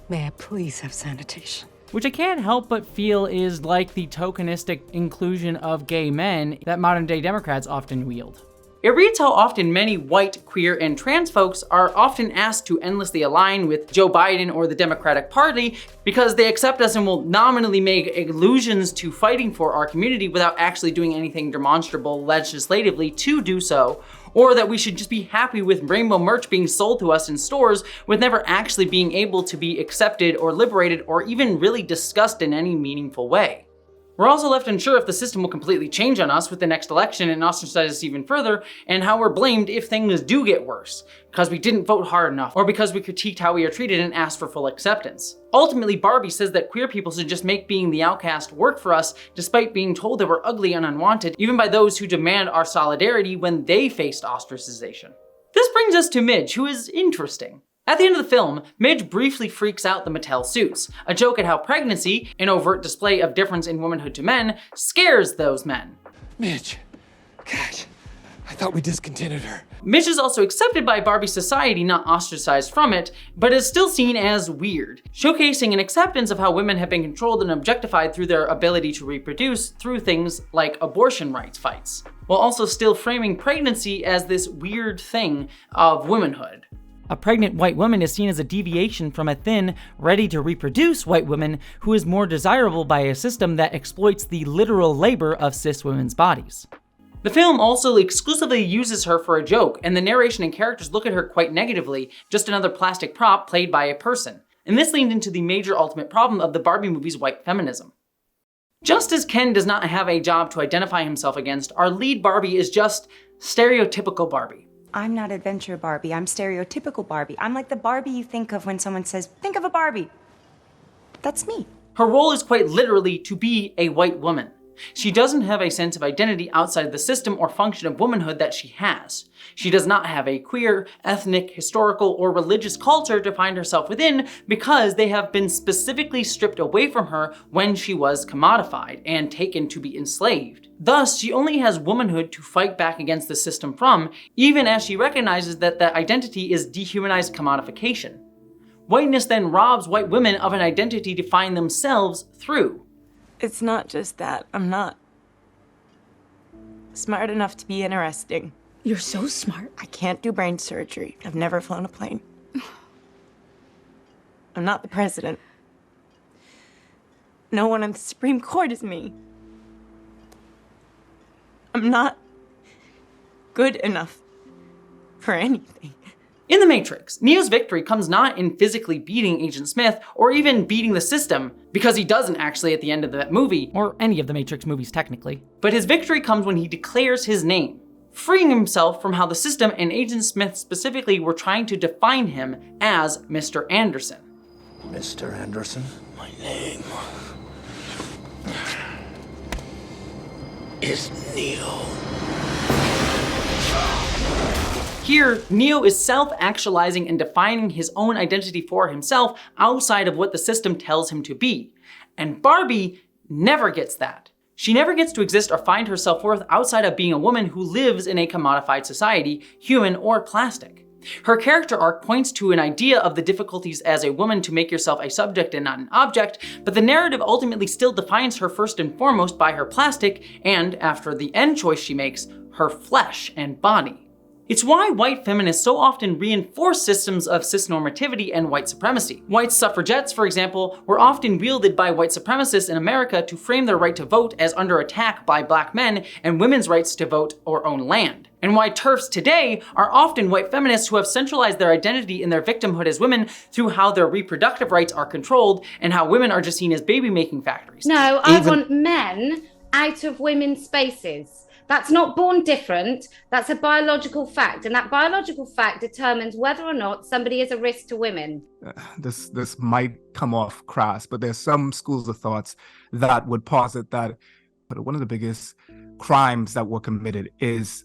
May I please have sanitation? Which I can't help but feel is like the tokenistic inclusion of gay men that modern day Democrats often wield. It reads how often many white, queer, and trans folks are often asked to endlessly align with Joe Biden or the Democratic Party because they accept us and will nominally make allusions to fighting for our community without actually doing anything demonstrable legislatively to do so, or that we should just be happy with rainbow merch being sold to us in stores with never actually being able to be accepted or liberated or even really discussed in any meaningful way. We're also left unsure if the system will completely change on us with the next election and ostracize us even further, and how we're blamed if things do get worse, because we didn't vote hard enough, or because we critiqued how we are treated and asked for full acceptance. Ultimately, Barbie says that queer people should just make being the outcast work for us, despite being told that we're ugly and unwanted, even by those who demand our solidarity when they faced ostracization. This brings us to Midge, who is interesting. At the end of the film, Midge briefly freaks out the Mattel suits, a joke at how pregnancy, an overt display of difference in womanhood to men, scares those men. Midge, gosh, I thought we discontinued her. Midge is also accepted by Barbie society, not ostracized from it, but is still seen as weird, showcasing an acceptance of how women have been controlled and objectified through their ability to reproduce through things like abortion rights fights, while also still framing pregnancy as this weird thing of womanhood. A pregnant white woman is seen as a deviation from a thin, ready-to-reproduce white woman who is more desirable by a system that exploits the literal labor of cis women's bodies. The film also exclusively uses her for a joke, and the narration and characters look at her quite negatively, just another plastic prop played by a person. And this leaned into the major ultimate problem of the Barbie movie's white feminism. Just as Ken does not have a job to identify himself against, our lead Barbie is just stereotypical Barbie. I'm not adventure Barbie, I'm stereotypical Barbie. I'm like the Barbie you think of when someone says, think of a Barbie. That's me. Her role is quite literally to be a white woman. She doesn't have a sense of identity outside of the system or function of womanhood that she has. She does not have a queer, ethnic, historical, or religious culture to find herself within because they have been specifically stripped away from her when she was commodified and taken to be enslaved. Thus, she only has womanhood to fight back against the system from, even as she recognizes that that identity is dehumanized commodification. Whiteness then robs white women of an identity to find themselves through. It's not just that. I'm not smart enough to be interesting. You're so smart. I can't do brain surgery. I've never flown a plane. I'm not the president. No one on the Supreme Court is me. I'm not good enough for anything. In The Matrix, Neo's victory comes not in physically beating Agent Smith or even beating the system, because he doesn't actually at the end of that movie, or any of the Matrix movies technically. But his victory comes when he declares his name, freeing himself from how the system and Agent Smith specifically were trying to define him as Mr. Anderson. Mr. Anderson, my name is Neo. Here, Neo is self-actualizing and defining his own identity for himself outside of what the system tells him to be. And Barbie never gets that. She never gets to exist or find her self-worth outside of being a woman who lives in a commodified society, human or plastic. Her character arc points to an idea of the difficulties as a woman to make yourself a subject and not an object, but the narrative ultimately still defines her first and foremost by her plastic and, after the end choice she makes, her flesh and body. It's why white feminists so often reinforce systems of cisnormativity and white supremacy. White suffragettes, for example, were often wielded by white supremacists in America to frame their right to vote as under attack by black men and women's rights to vote or own land. And why TERFs today are often white feminists who have centralized their identity in their victimhood as women through how their reproductive rights are controlled and how women are just seen as baby-making factories. No, I want men out of women's spaces. That's not born different, that's a biological fact, and that biological fact determines whether or not somebody is a risk to women. This might come off crass, but there's some schools of thoughts that would posit that one of the biggest crimes that were committed is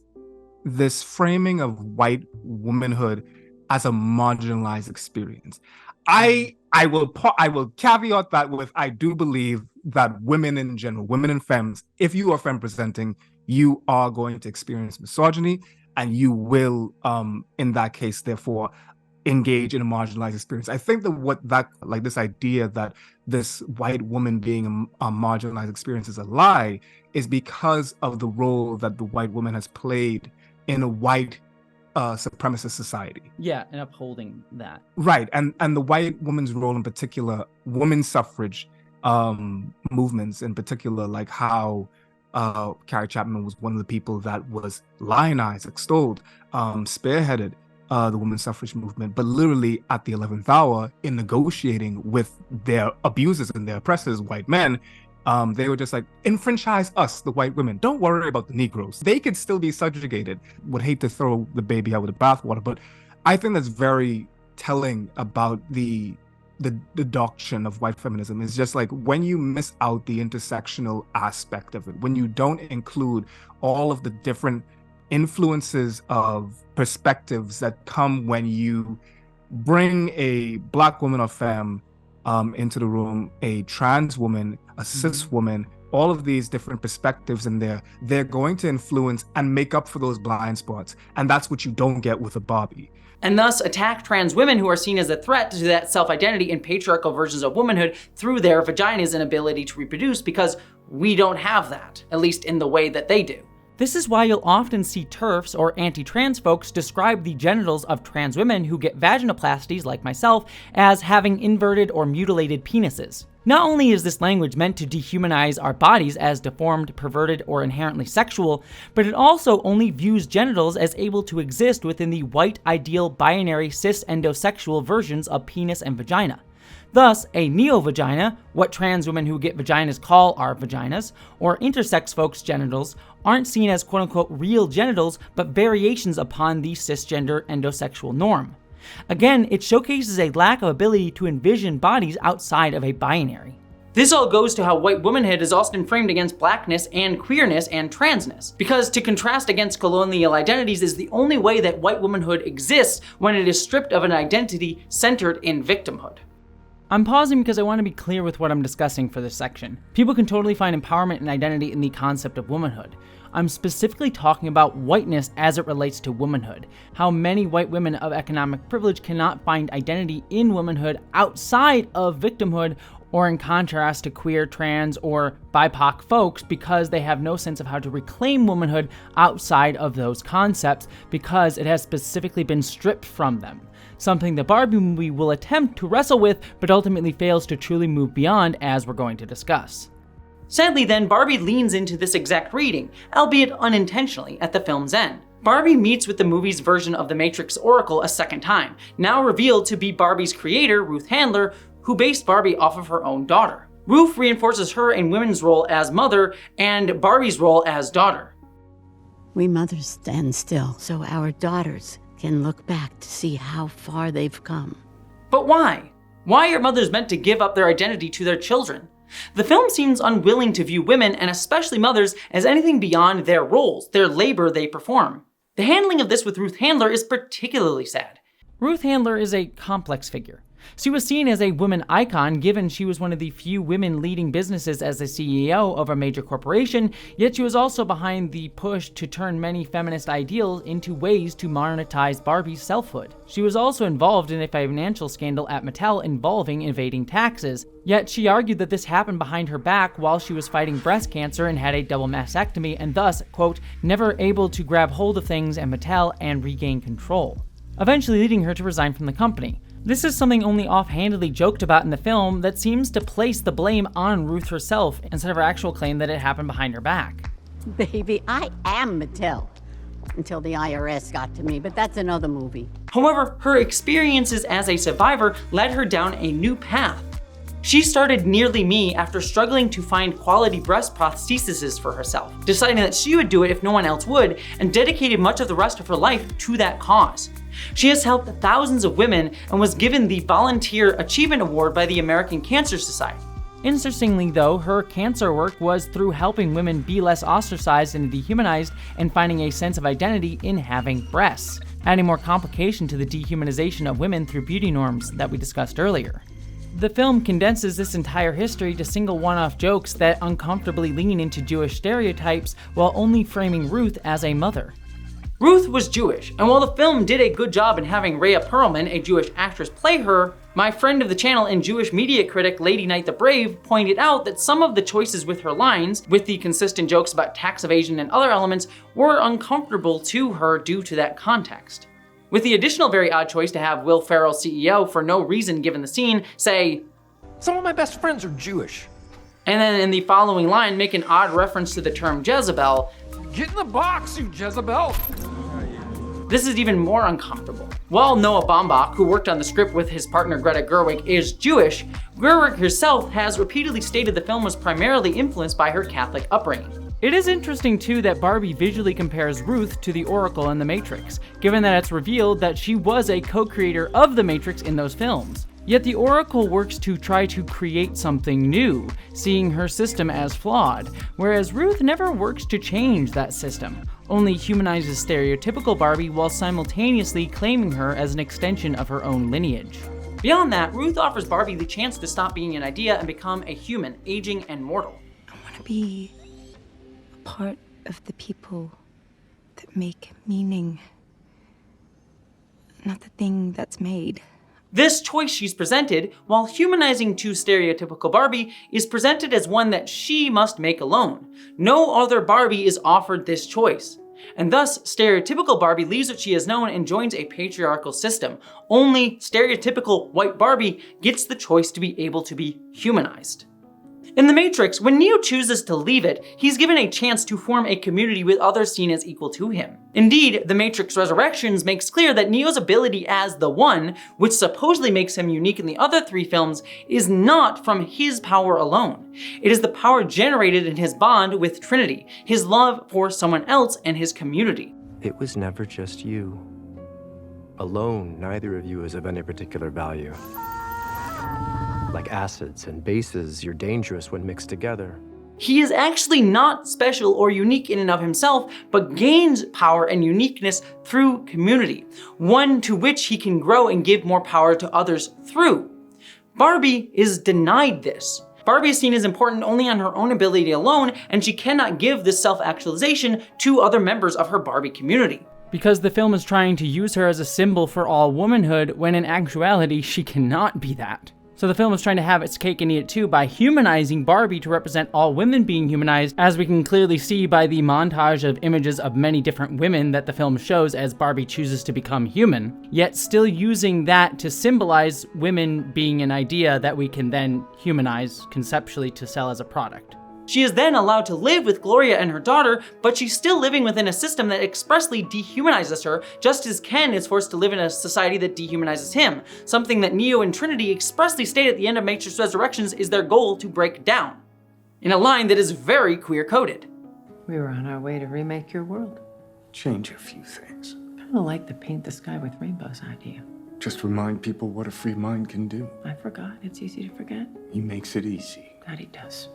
this framing of white womanhood as a marginalized experience. I will caveat that with, I do believe that women in general, women and femmes, if you are femme presenting, you are going to experience misogyny, and you will, in that case, therefore, engage in a marginalized experience. I think that this idea that this white woman being a marginalized experience is a lie is because of the role that the white woman has played in a white supremacist society. Yeah, and upholding that. Right, and the white woman's role in particular, women's suffrage movements in particular, like how Carrie Chapman was one of the people that was lionized, extolled, spearheaded the women's suffrage movement, but literally at the 11th hour in negotiating with their abusers and their oppressors, white men, they were just like, enfranchise us, the white women. Don't worry about the Negroes. They could still be subjugated. Would hate to throw the baby out with the bathwater, but I think that's very telling about the doctrine of white feminism. Is just like when you miss out the intersectional aspect of it, when you don't include all of the different influences of perspectives that come when you bring a black woman or femme into the room, a trans woman, a cis woman, all of these different perspectives in there, they're going to influence and make up for those blind spots. And that's what you don't get with a Barbie. And thus attack trans women who are seen as a threat to that self-identity in patriarchal versions of womanhood through their vaginas and ability to reproduce, because we don't have that, at least in the way that they do. This is why you'll often see TERFs or anti-trans folks describe the genitals of trans women who get vaginoplasties, like myself, as having inverted or mutilated penises. Not only is this language meant to dehumanize our bodies as deformed, perverted, or inherently sexual, but it also only views genitals as able to exist within the white, ideal, binary, cis endosexual versions of penis and vagina. Thus, a neo-vagina, what trans women who get vaginas call our vaginas, or intersex folks' genitals, aren't seen as quote-unquote real genitals, but variations upon the cisgender endosexual norm. Again, it showcases a lack of ability to envision bodies outside of a binary. This all goes to how white womanhood is often framed against blackness and queerness and transness, because to contrast against colonial identities is the only way that white womanhood exists when it is stripped of an identity centered in victimhood. I'm pausing because I want to be clear with what I'm discussing for this section. People can totally find empowerment and identity in the concept of womanhood. I'm specifically talking about whiteness as it relates to womanhood. How many white women of economic privilege cannot find identity in womanhood outside of victimhood, or in contrast to queer, trans, or BIPOC folks, because they have no sense of how to reclaim womanhood outside of those concepts because it has specifically been stripped from them. Something the Barbie movie will attempt to wrestle with, but ultimately fails to truly move beyond, as we're going to discuss. Sadly then, Barbie leans into this exact reading, albeit unintentionally, at the film's end. Barbie meets with the movie's version of the Matrix Oracle a second time, now revealed to be Barbie's creator, Ruth Handler, who based Barbie off of her own daughter. Ruth reinforces her and women's role as mother, and Barbie's role as daughter. We mothers stand still so our daughters can look back to see how far they've come. But why? Why are mothers meant to give up their identity to their children? The film seems unwilling to view women, and especially mothers, as anything beyond their roles, their labor they perform. The handling of this with Ruth Handler is particularly sad. Ruth Handler is a complex figure. She was seen as a woman icon given she was one of the few women leading businesses as the CEO of a major corporation, yet she was also behind the push to turn many feminist ideals into ways to monetize Barbie's selfhood. She was also involved in a financial scandal at Mattel involving evading taxes, yet she argued that this happened behind her back while she was fighting breast cancer and had a double mastectomy and thus, quote, never able to grab hold of things at Mattel and regain control, eventually leading her to resign from the company. This is something only offhandedly joked about in the film that seems to place the blame on Ruth herself instead of her actual claim that it happened behind her back. Baby, I am Mattel. Until the IRS got to me, but that's another movie. However, her experiences as a survivor led her down a new path. She started Nearly Me after struggling to find quality breast prostheses for herself, deciding that she would do it if no one else would, and dedicated much of the rest of her life to that cause. She has helped thousands of women and was given the Volunteer Achievement Award by the American Cancer Society. Interestingly though, her cancer work was through helping women be less ostracized and dehumanized and finding a sense of identity in having breasts, adding more complication to the dehumanization of women through beauty norms that we discussed earlier. The film condenses this entire history to single one-off jokes that uncomfortably lean into Jewish stereotypes while only framing Ruth as a mother. Ruth was Jewish, and while the film did a good job in having Rhea Perlman, a Jewish actress, play her, my friend of the channel and Jewish media critic Lady Knight the Brave pointed out that some of the choices with her lines, with the consistent jokes about tax evasion and other elements, were uncomfortable to her due to that context. With the additional very odd choice to have Will Ferrell, CEO, for no reason given the scene, say, "Some of my best friends are Jewish." And then in the following line make an odd reference to the term Jezebel. "Get in the box, you Jezebel!" This is even more uncomfortable. While Noah Baumbach, who worked on the script with his partner Greta Gerwig, is Jewish, Gerwig herself has repeatedly stated the film was primarily influenced by her Catholic upbringing. It is interesting too that Barbie visually compares Ruth to the Oracle in The Matrix, given that it's revealed that she was a co-creator of The Matrix in those films. Yet the Oracle works to try to create something new, seeing her system as flawed, whereas Ruth never works to change that system, only humanizes stereotypical Barbie while simultaneously claiming her as an extension of her own lineage. Beyond that, Ruth offers Barbie the chance to stop being an idea and become a human, aging and mortal. I want to be a part of the people that make meaning, not the thing that's made. This choice she's presented, while humanizing to stereotypical Barbie, is presented as one that she must make alone. No other Barbie is offered this choice. And thus, stereotypical Barbie leaves what she has known and joins a patriarchal system. Only stereotypical white Barbie gets the choice to be able to be humanized. In The Matrix, when Neo chooses to leave it, he's given a chance to form a community with others seen as equal to him. Indeed, The Matrix Resurrections makes clear that Neo's ability as the One, which supposedly makes him unique in the other three films, is not from his power alone. It is the power generated in his bond with Trinity, his love for someone else and his community. It was never just you. Alone, neither of you is of any particular value. Like acids and bases, you're dangerous when mixed together. He is actually not special or unique in and of himself, but gains power and uniqueness through community, one to which he can grow and give more power to others through. Barbie is denied this. Barbie is seen as important only on her own ability alone, and she cannot give this self-actualization to other members of her Barbie community. Because the film is trying to use her as a symbol for all womanhood, when in actuality she cannot be that. So the film is trying to have its cake and eat it too by humanizing Barbie to represent all women being humanized, as we can clearly see by the montage of images of many different women that the film shows as Barbie chooses to become human, yet still using that to symbolize women being an idea that we can then humanize conceptually to sell as a product. She is then allowed to live with Gloria and her daughter, but she's still living within a system that expressly dehumanizes her, just as Ken is forced to live in a society that dehumanizes him, something that Neo and Trinity expressly state at the end of Matrix Resurrections is their goal to break down, in a line that is very queer-coded. We were on our way to remake your world. Change a few things. Kind of like the paint the sky with rainbows idea. Just remind people what a free mind can do. I forgot. It's easy to forget. He makes it easy. That he does.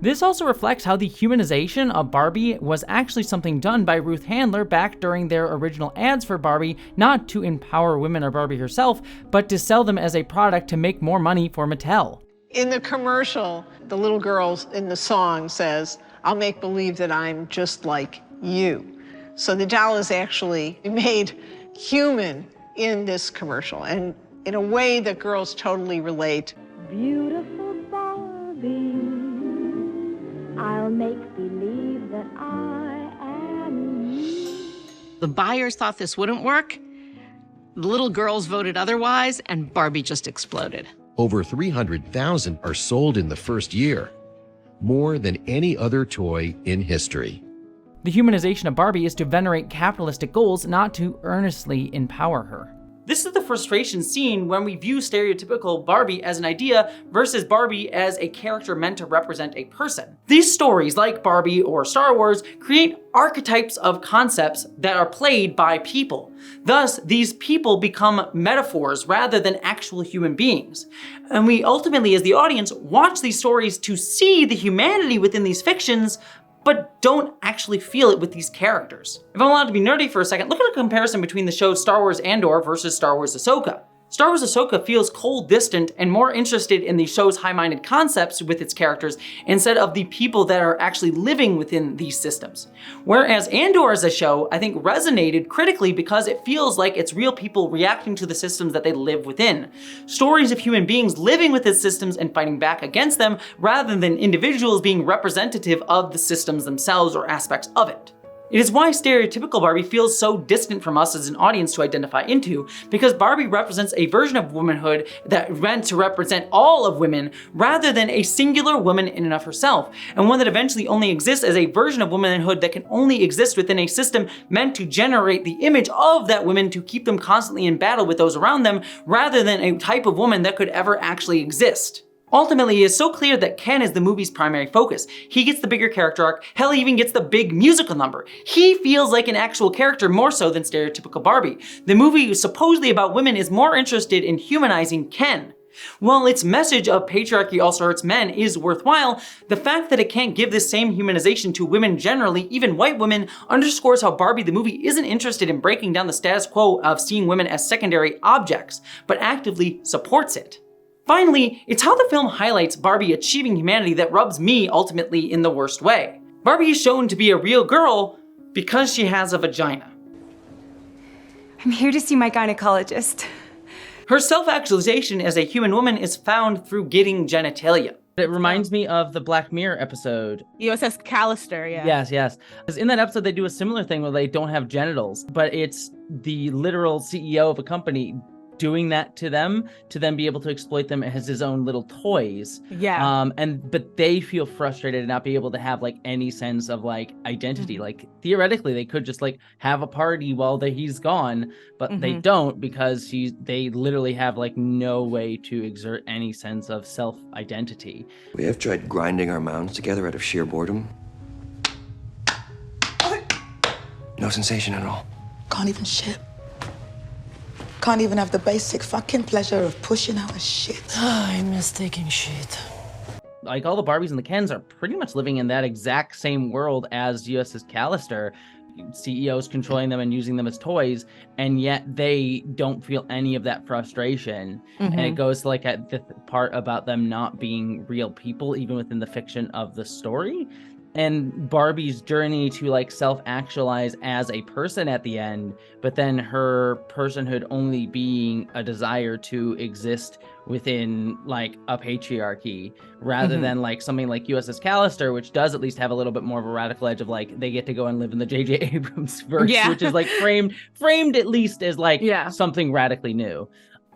This also reflects how the humanization of Barbie was actually something done by Ruth Handler back during their original ads for Barbie, not to empower women or Barbie herself, but to sell them as a product to make more money for Mattel. In the commercial, the little girl in the song says, "I'll make believe that I'm just like you." So the doll is actually made human in this commercial, and in a way that girls totally relate. Beautiful Barbie, I'll make believe that I am you. The buyers thought this wouldn't work. The little girls voted otherwise, and Barbie just exploded. Over 300,000 are sold in the first year, more than any other toy in history. The humanization of Barbie is to venerate capitalistic goals, not to earnestly empower her. This is the frustration seen when we view stereotypical Barbie as an idea versus Barbie as a character meant to represent a person. These stories, like Barbie or Star Wars, create archetypes of concepts that are played by people. Thus, these people become metaphors rather than actual human beings. And we ultimately, as the audience, watch these stories to see the humanity within these fictions, but don't actually feel it with these characters. If I'm allowed to be nerdy for a second, look at a comparison between the shows Star Wars Andor versus Star Wars Ahsoka. Star Wars Ahsoka feels cold, distant, and more interested in the show's high-minded concepts with its characters instead of the people that are actually living within these systems. Whereas Andor as a show, I think, resonated critically because it feels like it's real people reacting to the systems that they live within. Stories of human beings living with its systems and fighting back against them, rather than individuals being representative of the systems themselves or aspects of it. It is why stereotypical Barbie feels so distant from us as an audience to identify into, because Barbie represents a version of womanhood that meant to represent all of women rather than a singular woman in and of herself, and one that eventually only exists as a version of womanhood that can only exist within a system meant to generate the image of that woman to keep them constantly in battle with those around them, rather than a type of woman that could ever actually exist. Ultimately, it is so clear that Ken is the movie's primary focus. He gets the bigger character arc, hell, he even gets the big musical number. He feels like an actual character more so than stereotypical Barbie. The movie supposedly about women is more interested in humanizing Ken. While its message of patriarchy also hurts men is worthwhile, the fact that it can't give this same humanization to women generally, even white women, underscores how Barbie the movie isn't interested in breaking down the status quo of seeing women as secondary objects, but actively supports it. Finally, it's how the film highlights Barbie achieving humanity that rubs me ultimately in the worst way. Barbie is shown to be a real girl because she has a vagina. I'm here to see my gynecologist. Her self-actualization as a human woman is found through getting genitalia. It reminds me of the Black Mirror episode. USS Callister, yeah. Yes. Because in that episode, they do a similar thing where they don't have genitals, but it's the literal CEO of a company doing that to them to then be able to exploit them as his own little toys. Yeah. But they feel frustrated and not be able to have like any sense of like identity. Like theoretically, they could just like have a party while he's gone, but they don't, because they literally have like no way to exert any sense of self-identity. We have tried grinding our mounds together out of sheer boredom. No sensation at all. Can't even shit. Can't even have the basic fucking pleasure of pushing out a shit. I miss taking shit. Like all the Barbies and the Kens are pretty much living in that exact same world as USS Callister. CEOs controlling them and using them as toys, and yet they don't feel any of that frustration. And it goes to like the part about them not being real people, even within the fiction of the story. And Barbie's journey to like self-actualize as a person at the end, but then her personhood only being a desire to exist within like a patriarchy, rather than like something like USS Callister, which does at least have a little bit more of a radical edge of like they get to go and live in the J.J. Abrams verse, which is like framed at least as like something radically new.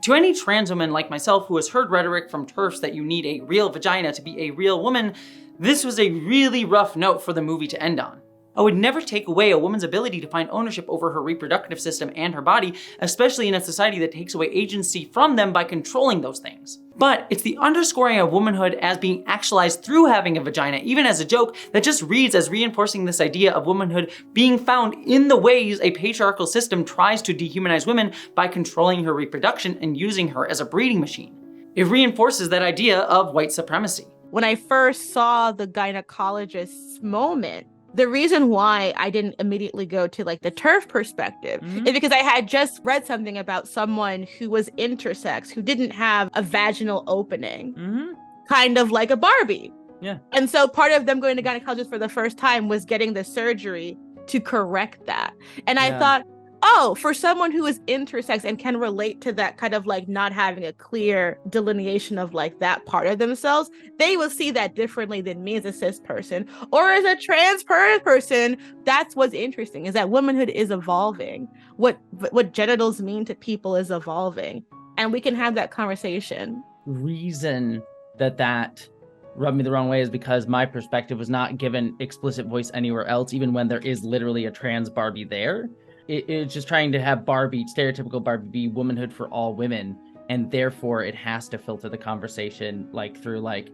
To any trans woman like myself who has heard rhetoric from TERFs that you need a real vagina to be a real woman, this was a really rough note for the movie to end on. I would never take away a woman's ability to find ownership over her reproductive system and her body, especially in a society that takes away agency from them by controlling those things. But it's the underscoring of womanhood as being actualized through having a vagina, even as a joke, that just reads as reinforcing this idea of womanhood being found in the ways a patriarchal system tries to dehumanize women by controlling her reproduction and using her as a breeding machine. It reinforces that idea of white supremacy. When I first saw the gynecologist's moment, the reason why I didn't immediately go to like the TERF perspective is because I had just read something about someone who was intersex, who didn't have a vaginal opening, kind of like a Barbie. Yeah. And so part of them going to gynecologist for the first time was getting the surgery to correct that. And I thought, oh, for someone who is intersex and can relate to that kind of like not having a clear delineation of like that part of themselves, they will see that differently than me as a cis person or as a trans person. That's what's interesting, is that womanhood is evolving. What genitals mean to people is evolving, and we can have that conversation. Reason that rubbed me the wrong way is because my perspective was not given explicit voice anywhere else, even when there is literally a trans Barbie there. It's just trying to have Barbie, stereotypical Barbie, be womanhood for all women, and therefore it has to filter the conversation like through like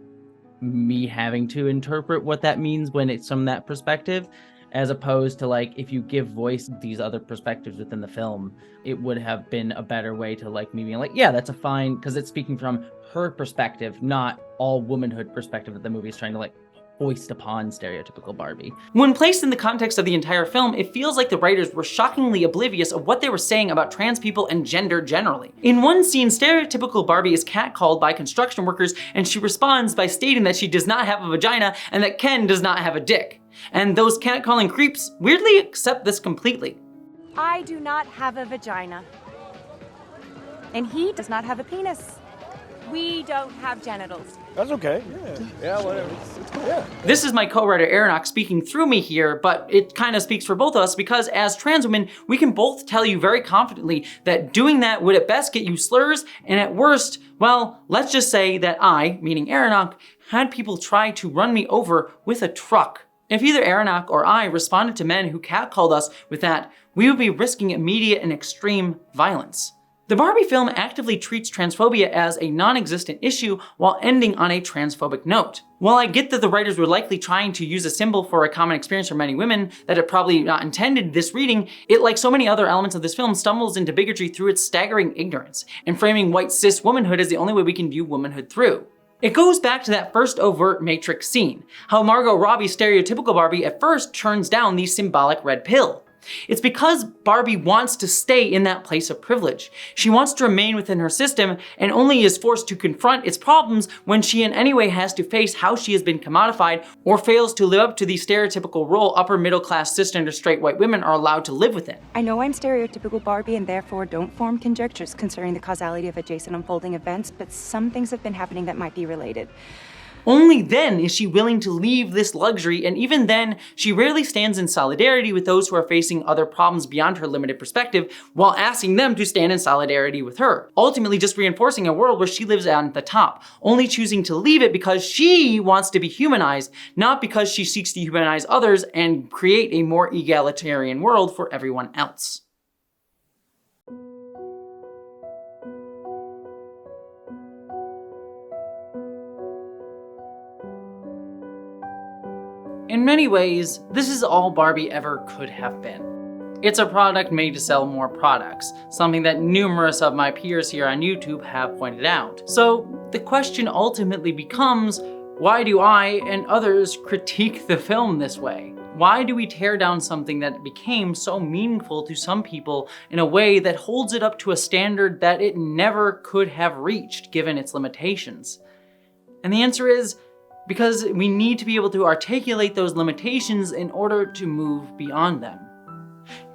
me having to interpret what that means when it's from that perspective, as opposed to like if you give voice these other perspectives within the film, it would have been a better way to like me being like, yeah, that's a fine, because it's speaking from her perspective, not all womanhood perspective that the movie is trying to like foist upon stereotypical Barbie. When placed in the context of the entire film, it feels like the writers were shockingly oblivious of what they were saying about trans people and gender generally. In one scene, stereotypical Barbie is catcalled by construction workers, and she responds by stating that she does not have a vagina and that Ken does not have a dick. And those catcalling creeps weirdly accept this completely. I do not have a vagina. And he does not have a penis. We don't have genitals. That's okay. Yeah, whatever. Yeah. This is my co-writer Aronok speaking through me here, but it kind of speaks for both of us because as trans women, we can both tell you very confidently that doing that would at best get you slurs, and at worst, well, let's just say that I, meaning Aronok, had people try to run me over with a truck. If either Aronok or I responded to men who catcalled us with that, we would be risking immediate and extreme violence. The Barbie film actively treats transphobia as a non-existent issue while ending on a transphobic note. While I get that the writers were likely trying to use a symbol for a common experience for many women that it probably not intended this reading, it, like so many other elements of this film, stumbles into bigotry through its staggering ignorance, and framing white cis womanhood as the only way we can view womanhood through. It goes back to that first overt Matrix scene, how Margot Robbie's stereotypical Barbie at first turns down the symbolic red pill. It's because Barbie wants to stay in that place of privilege. She wants to remain within her system and only is forced to confront its problems when she in any way has to face how she has been commodified or fails to live up to the stereotypical role upper middle class cisgender straight white women are allowed to live within. I know I'm stereotypical Barbie and therefore don't form conjectures concerning the causality of adjacent unfolding events, but some things have been happening that might be related. Only then is she willing to leave this luxury, and even then, she rarely stands in solidarity with those who are facing other problems beyond her limited perspective, while asking them to stand in solidarity with her, ultimately just reinforcing a world where she lives on the top, only choosing to leave it because she wants to be humanized, not because she seeks to humanize others and create a more egalitarian world for everyone else. In many ways, this is all Barbie ever could have been. It's a product made to sell more products, something that numerous of my peers here on YouTube have pointed out. So the question ultimately becomes, why do I and others critique the film this way? Why do we tear down something that became so meaningful to some people in a way that holds it up to a standard that it never could have reached given its limitations? And the answer is, because we need to be able to articulate those limitations in order to move beyond them.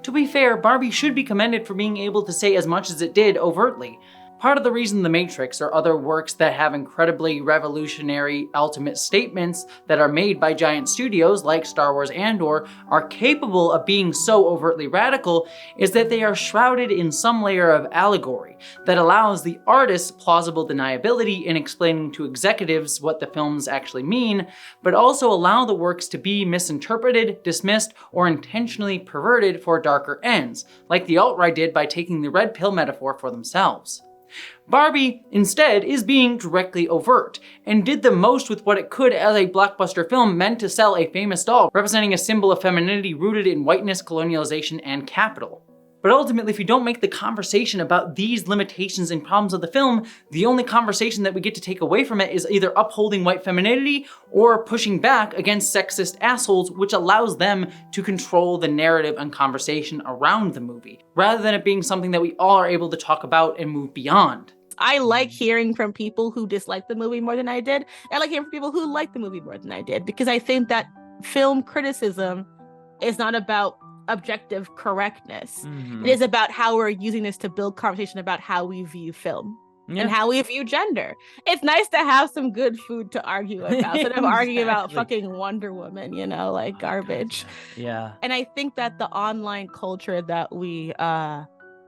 To be fair, Barbie should be commended for being able to say as much as it did overtly. Part of the reason The Matrix or other works that have incredibly revolutionary ultimate statements that are made by giant studios like Star Wars and/or are capable of being so overtly radical is that they are shrouded in some layer of allegory that allows the artist's plausible deniability in explaining to executives what the films actually mean, but also allow the works to be misinterpreted, dismissed, or intentionally perverted for darker ends, like the alt-right did by taking the red pill metaphor for themselves. Barbie, instead, is being directly overt, and did the most with what it could as a blockbuster film meant to sell a famous doll representing a symbol of femininity rooted in whiteness, colonialization, and capital. But ultimately, if you don't make the conversation about these limitations and problems of the film, the only conversation that we get to take away from it is either upholding white femininity or pushing back against sexist assholes, which allows them to control the narrative and conversation around the movie, rather than it being something that we all are able to talk about and move beyond. I like hearing from people who dislike the movie more than I did. I like hearing from people who like the movie more than I did, because I think that film criticism is not about objective correctness. It is about how we're using this to build conversation about how we view film and how we view gender. It's nice to have some good food to argue about instead of arguing about fucking Wonder Woman, you know, like garbage. Yeah. And I think that the online culture that we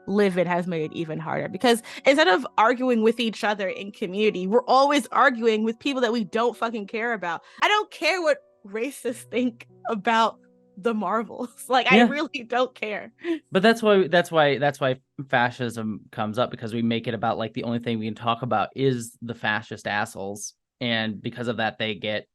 live in has made it even harder, because instead of arguing with each other in community, we're always arguing with people that we don't fucking care about. I don't care what racists think about the Marvels. Like, I really don't care. But that's why fascism comes up, because we make it about like the only thing we can talk about is the fascist assholes, and because of that they get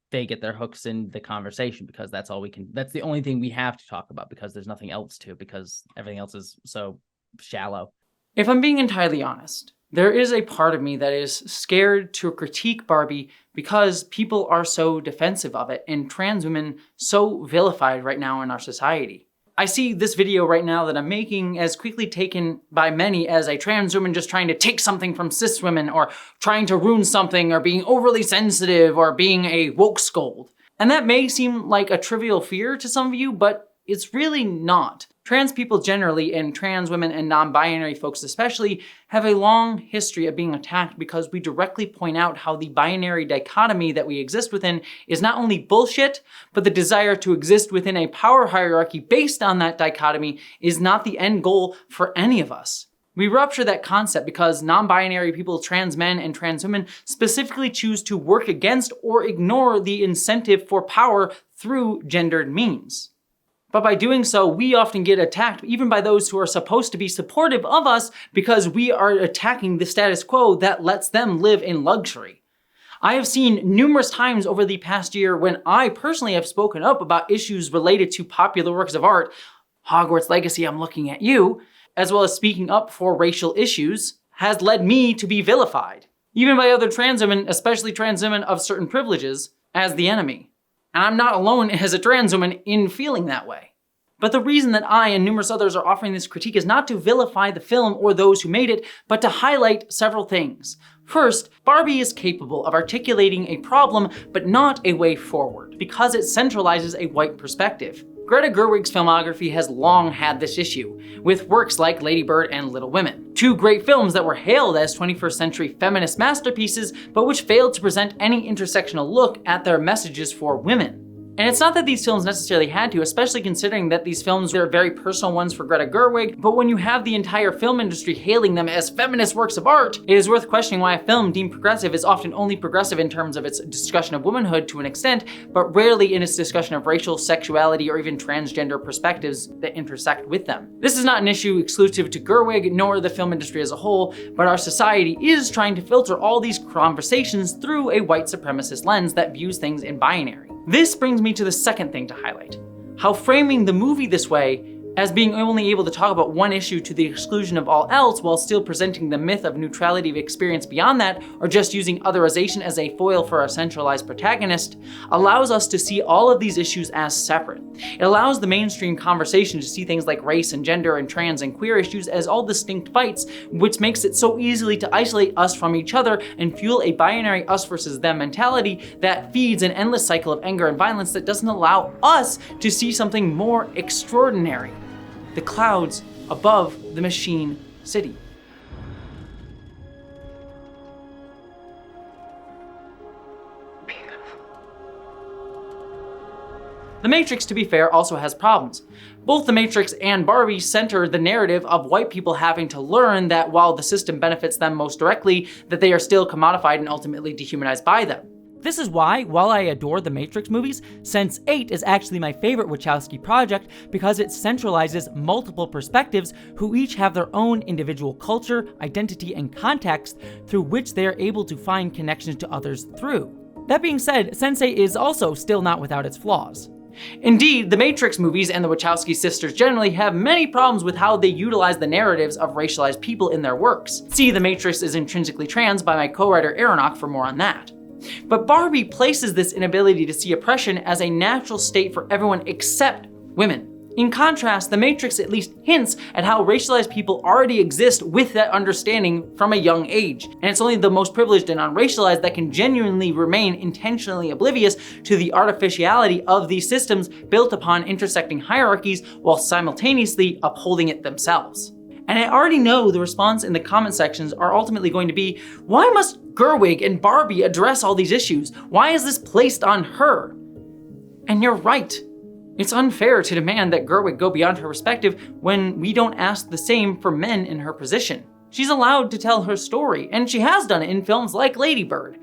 their hooks in the conversation, because that's the only thing we have to talk about, because there's nothing else to, because everything else is so shallow. If I'm being entirely honest, there is a part of me that is scared to critique Barbie because people are so defensive of it and trans women so vilified right now in our society. I see this video right now that I'm making as quickly taken by many as a trans woman just trying to take something from cis women, or trying to ruin something, or being overly sensitive, or being a woke scold. And that may seem like a trivial fear to some of you, but it's really not. Trans people generally, and trans women and non-binary folks especially, have a long history of being attacked because we directly point out how the binary dichotomy that we exist within is not only bullshit, but the desire to exist within a power hierarchy based on that dichotomy is not the end goal for any of us. We rupture that concept because non-binary people, trans men and trans women, specifically choose to work against or ignore the incentive for power through gendered means. But by doing so, we often get attacked even by those who are supposed to be supportive of us, because we are attacking the status quo that lets them live in luxury. I have seen numerous times over the past year when I personally have spoken up about issues related to popular works of art, Hogwarts Legacy, I'm looking at you, as well as speaking up for racial issues, has led me to be vilified, even by other trans women, especially trans women of certain privileges, as the enemy. And I'm not alone as a trans woman in feeling that way. But the reason that I and numerous others are offering this critique is not to vilify the film or those who made it, but to highlight several things. First, Barbie is capable of articulating a problem, but not a way forward, because it centralizes a white perspective. Greta Gerwig's filmography has long had this issue, with works like Lady Bird and Little Women, two great films that were hailed as 21st century feminist masterpieces, but which failed to present any intersectional look at their messages for women. And it's not that these films necessarily had to, especially considering that these films are very personal ones for Greta Gerwig, but when you have the entire film industry hailing them as feminist works of art, it is worth questioning why a film deemed progressive is often only progressive in terms of its discussion of womanhood to an extent, but rarely in its discussion of racial, sexuality, or even transgender perspectives that intersect with them. This is not an issue exclusive to Gerwig, nor the film industry as a whole, but our society is trying to filter all these conversations through a white supremacist lens that views things in binary. This brings me to the second thing to highlight. How framing the movie this way, as being only able to talk about one issue to the exclusion of all else while still presenting the myth of neutrality of experience beyond that, or just using otherization as a foil for a centralized protagonist, allows us to see all of these issues as separate. It allows the mainstream conversation to see things like race and gender and trans and queer issues as all distinct fights, which makes it so easily to isolate us from each other and fuel a binary us versus them mentality that feeds an endless cycle of anger and violence that doesn't allow us to see something more extraordinary. The clouds above the machine city. The Matrix, to be fair, also has problems. Both The Matrix and Barbie center the narrative of white people having to learn that while the system benefits them most directly, that they are still commodified and ultimately dehumanized by them. This is why, while I adore the Matrix movies, Sense8 is actually my favorite Wachowski project, because it centralizes multiple perspectives who each have their own individual culture, identity, and context through which they are able to find connections to others through. That being said, Sense8 is also still not without its flaws. Indeed, the Matrix movies and the Wachowski sisters generally have many problems with how they utilize the narratives of racialized people in their works. See The Matrix is Intrinsically Trans by my co-writer Aronach for more on that. But Barbie places this inability to see oppression as a natural state for everyone except women. In contrast, The Matrix at least hints at how racialized people already exist with that understanding from a young age, and it's only the most privileged and unracialized that can genuinely remain intentionally oblivious to the artificiality of these systems built upon intersecting hierarchies while simultaneously upholding it themselves. And I already know the response in the comment sections are ultimately going to be, why must Gerwig and Barbie address all these issues? Why is this placed on her? And you're right. It's unfair to demand that Gerwig go beyond her perspective when we don't ask the same for men in her position. She's allowed to tell her story, and she has done it in films like Lady Bird.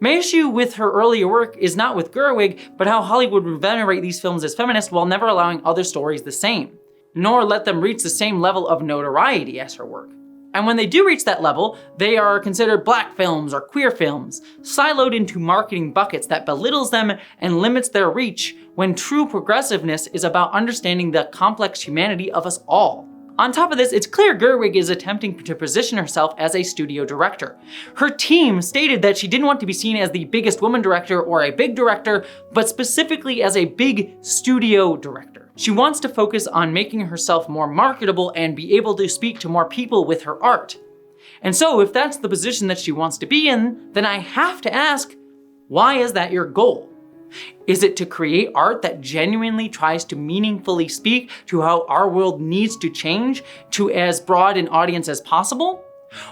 My issue with her earlier work is not with Gerwig, but how Hollywood would venerate these films as feminist while never allowing other stories the same, nor let them reach the same level of notoriety as her work. And when they do reach that level, they are considered black films or queer films, siloed into marketing buckets that belittles them and limits their reach, when true progressiveness is about understanding the complex humanity of us all. On top of this, it's clear Gerwig is attempting to position herself as a studio director. Her team stated that she didn't want to be seen as the biggest woman director or a big director, but specifically as a big studio director. She wants to focus on making herself more marketable and be able to speak to more people with her art. And so if that's the position that she wants to be in, then I have to ask, why is that your goal? Is it to create art that genuinely tries to meaningfully speak to how our world needs to change to as broad an audience as possible?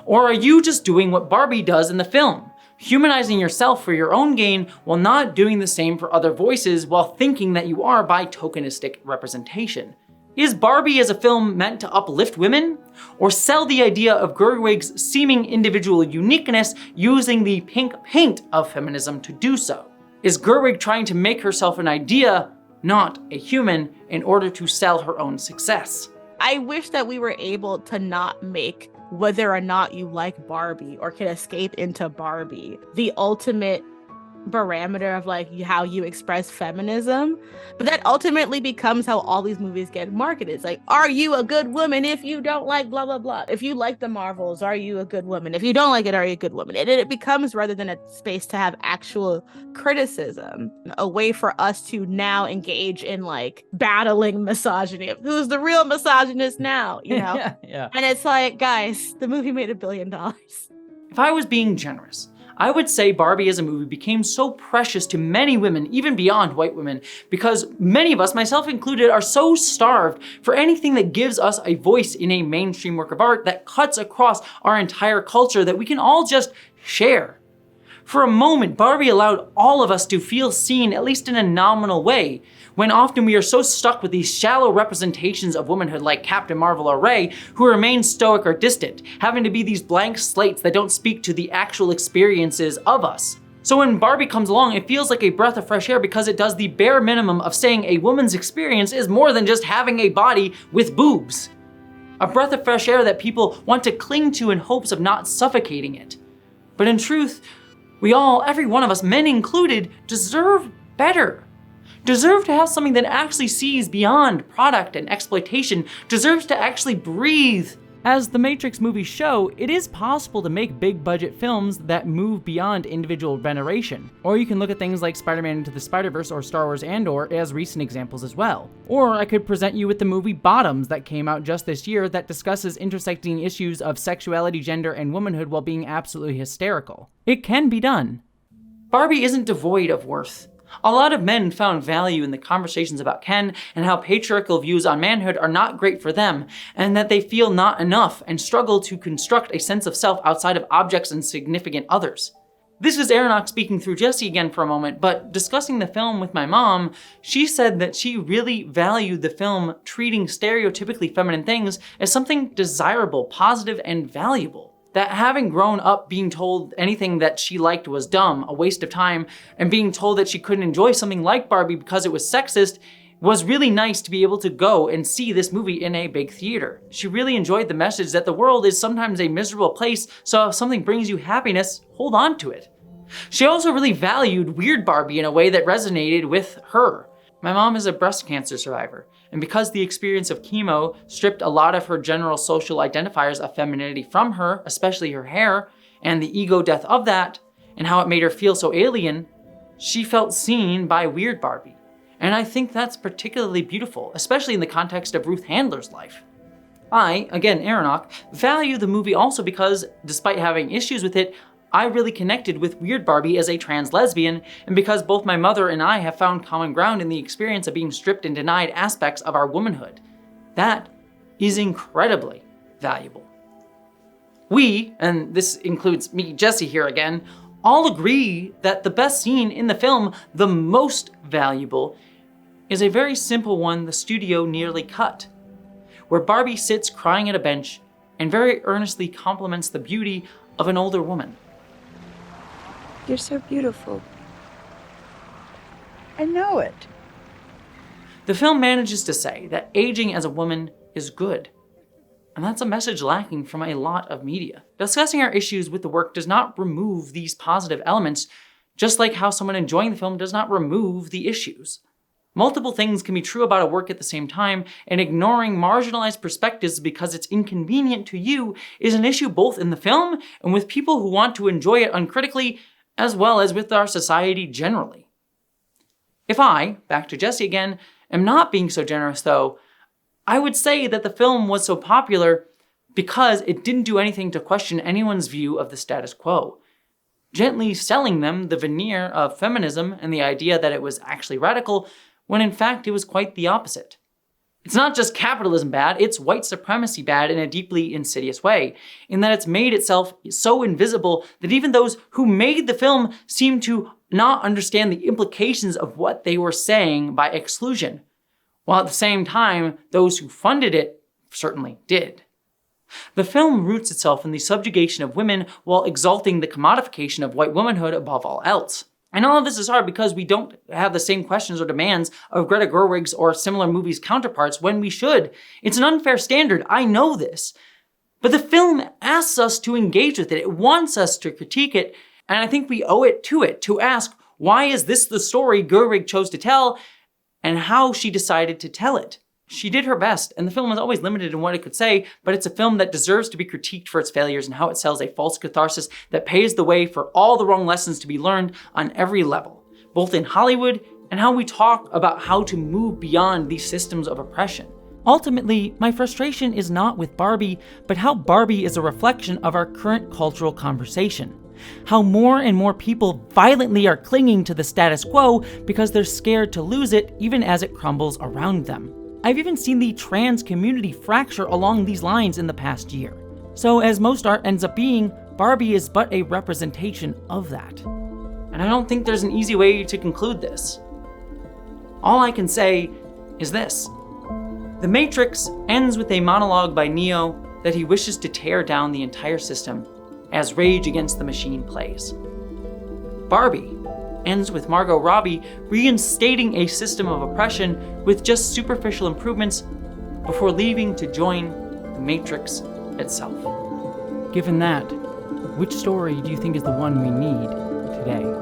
Or are you just doing what Barbie does in the film, humanizing yourself for your own gain while not doing the same for other voices while thinking that you are by tokenistic representation? Is Barbie as a film meant to uplift women? Or sell the idea of Gerwig's seeming individual uniqueness using the pink paint of feminism to do so? Is Gerwig trying to make herself an idea, not a human, in order to sell her own success? I wish that we were able to not make whether or not you like Barbie or can escape into Barbie the ultimate barometer of like how you express feminism, but that ultimately becomes how all these movies get marketed. It's like, are you a good woman if you don't like blah blah blah? If you like the Marvels, are you a good woman? If you don't like it, are you a good woman? And it becomes, rather than a space to have actual criticism, a way for us to now engage in like battling misogyny. Who's the real misogynist now, you know? Yeah. And it's like, guys, the movie made $1 billion. If I was being generous, I would say Barbie as a movie became so precious to many women, even beyond white women, because many of us, myself included, are so starved for anything that gives us a voice in a mainstream work of art that cuts across our entire culture that we can all just share. For a moment, Barbie allowed all of us to feel seen, at least in a nominal way, when often we are so stuck with these shallow representations of womanhood like Captain Marvel or Rey, who remain stoic or distant, having to be these blank slates that don't speak to the actual experiences of us. So when Barbie comes along, it feels like a breath of fresh air because it does the bare minimum of saying a woman's experience is more than just having a body with boobs. A breath of fresh air that people want to cling to in hopes of not suffocating it. But in truth, we all, every one of us, men included, deserve better. Deserve to have something that actually sees beyond product and exploitation, deserves to actually breathe. As the Matrix movies show, it is possible to make big budget films that move beyond individual veneration. Or you can look at things like Spider-Man Into the Spider-Verse or Star Wars Andor as recent examples as well. Or I could present you with the movie Bottoms that came out just this year that discusses intersecting issues of sexuality, gender, and womanhood while being absolutely hysterical. It can be done. Barbie isn't devoid of worth. A lot of men found value in the conversations about Ken and how patriarchal views on manhood are not great for them, and that they feel not enough and struggle to construct a sense of self outside of objects and significant others. This is Aronach speaking through Jessie again for a moment, but discussing the film with my mom, she said that she really valued the film treating stereotypically feminine things as something desirable, positive, and valuable. That having grown up being told anything that she liked was dumb, a waste of time, and being told that she couldn't enjoy something like Barbie because it was sexist, was really nice to be able to go and see this movie in a big theater. She really enjoyed the message that the world is sometimes a miserable place, so if something brings you happiness, hold on to it. She also really valued Weird Barbie in a way that resonated with her. My mom is a breast cancer survivor, and because the experience of chemo stripped a lot of her general social identifiers of femininity from her, especially her hair, and the ego death of that, and how it made her feel so alien, she felt seen by Weird Barbie. And I think that's particularly beautiful, especially in the context of Ruth Handler's life. I, again Aronach, value the movie also because, despite having issues with it, I really connected with Weird Barbie as a trans lesbian, and because both my mother and I have found common ground in the experience of being stripped and denied aspects of our womanhood. That is incredibly valuable. We, and this includes me, Jessie here again, all agree that the best scene in the film, the most valuable, is a very simple one the studio nearly cut, where Barbie sits crying at a bench and very earnestly compliments the beauty of an older woman. You're so beautiful. I know it. The film manages to say that aging as a woman is good. And that's a message lacking from a lot of media. Discussing our issues with the work does not remove these positive elements, just like how someone enjoying the film does not remove the issues. Multiple things can be true about a work at the same time, and ignoring marginalized perspectives because it's inconvenient to you is an issue both in the film and with people who want to enjoy it uncritically, as well as with our society generally. If I, back to Jessie again, am not being so generous though, I would say that the film was so popular because it didn't do anything to question anyone's view of the status quo, gently selling them the veneer of feminism and the idea that it was actually radical, when in fact it was quite the opposite. It's not just capitalism bad, it's white supremacy bad in a deeply insidious way, in that it's made itself so invisible that even those who made the film seem to not understand the implications of what they were saying by exclusion, while at the same time, those who funded it certainly did. The film roots itself in the subjugation of women while exalting the commodification of white womanhood above all else. And all of this is hard because we don't have the same questions or demands of Greta Gerwig's or similar movies' counterparts when we should. It's an unfair standard, I know this. But the film asks us to engage with it. It wants us to critique it, and I think we owe it to ask, why is this the story Gerwig chose to tell, and how she decided to tell it? She did her best, and the film is always limited in what it could say, but it's a film that deserves to be critiqued for its failures and how it sells a false catharsis that paves the way for all the wrong lessons to be learned on every level, both in Hollywood and how we talk about how to move beyond these systems of oppression. Ultimately, my frustration is not with Barbie, but how Barbie is a reflection of our current cultural conversation. How more and more people violently are clinging to the status quo because they're scared to lose it even as it crumbles around them. I've even seen the trans community fracture along these lines in the past year. So as most art ends up being, Barbie is but a representation of that. And I don't think there's an easy way to conclude this. All I can say is this. The Matrix ends with a monologue by Neo that he wishes to tear down the entire system as Rage Against the Machine plays. Barbie ends with Margot Robbie reinstating a system of oppression with just superficial improvements before leaving to join the Matrix itself. Given that, which story do you think is the one we need today?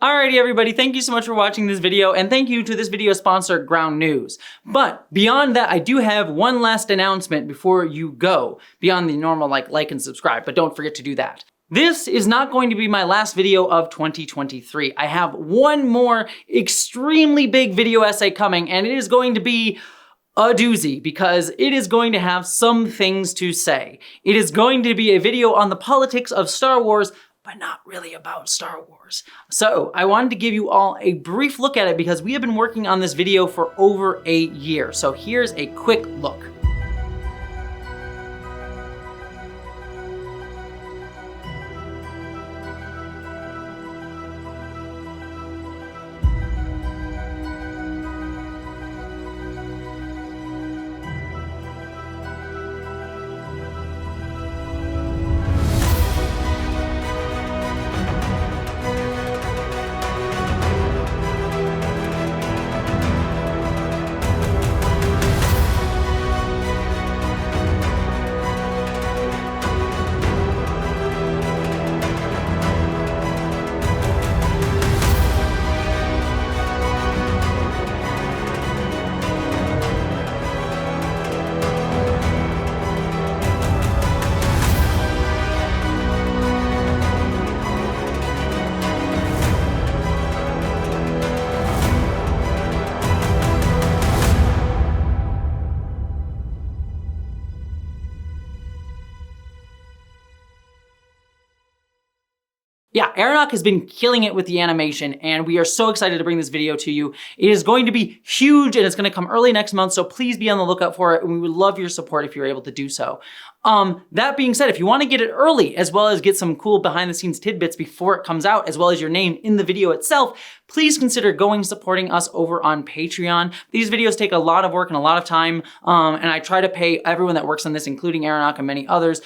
Alrighty everybody, thank you so much for watching this video, and thank you to this video sponsor, Ground News. But beyond that, I do have one last announcement before you go, beyond the normal like and subscribe, but don't forget to do that. This is not going to be my last video of 2023. I have one more extremely big video essay coming, and it is going to be a doozy because it is going to have some things to say. It is going to be a video on the politics of Star Wars, but not really about Star Wars. So I wanted to give you all a brief look at it because we have been working on this video for over a year. So here's a quick look. Aronok has been killing it with the animation, and we are so excited to bring this video to you. It is going to be huge, and it's going to come early next month, so please be on the lookout for it, and we would love your support if you're able to do so. That being said, if you want to get it early, as well as get some cool behind the scenes tidbits before it comes out, as well as your name in the video itself, please consider going supporting us over on Patreon. These videos take a lot of work and a lot of time, and I try to pay everyone that works on this, including Aronok and many others,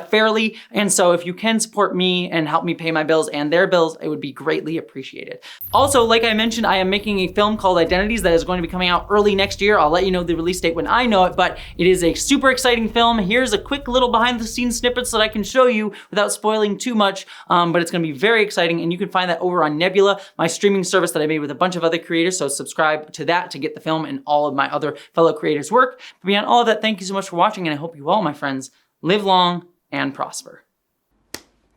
fairly. And so if you can support me and help me pay my bills and their bills, it would be greatly appreciated. Also, like I mentioned, I am making a film called Identities that is going to be coming out early next year. I'll let you know the release date when I know it, but it is a super exciting film. Here's a quick little behind the scenes snippets that I can show you without spoiling too much, but it's going to be very exciting, and you can find that over on Nebula, my streaming service that I made with a bunch of other creators, so subscribe to that to get the film and all of my other fellow creators' work. But beyond all of that, thank you so much for watching, and I hope you all, my friends, live long and prosper.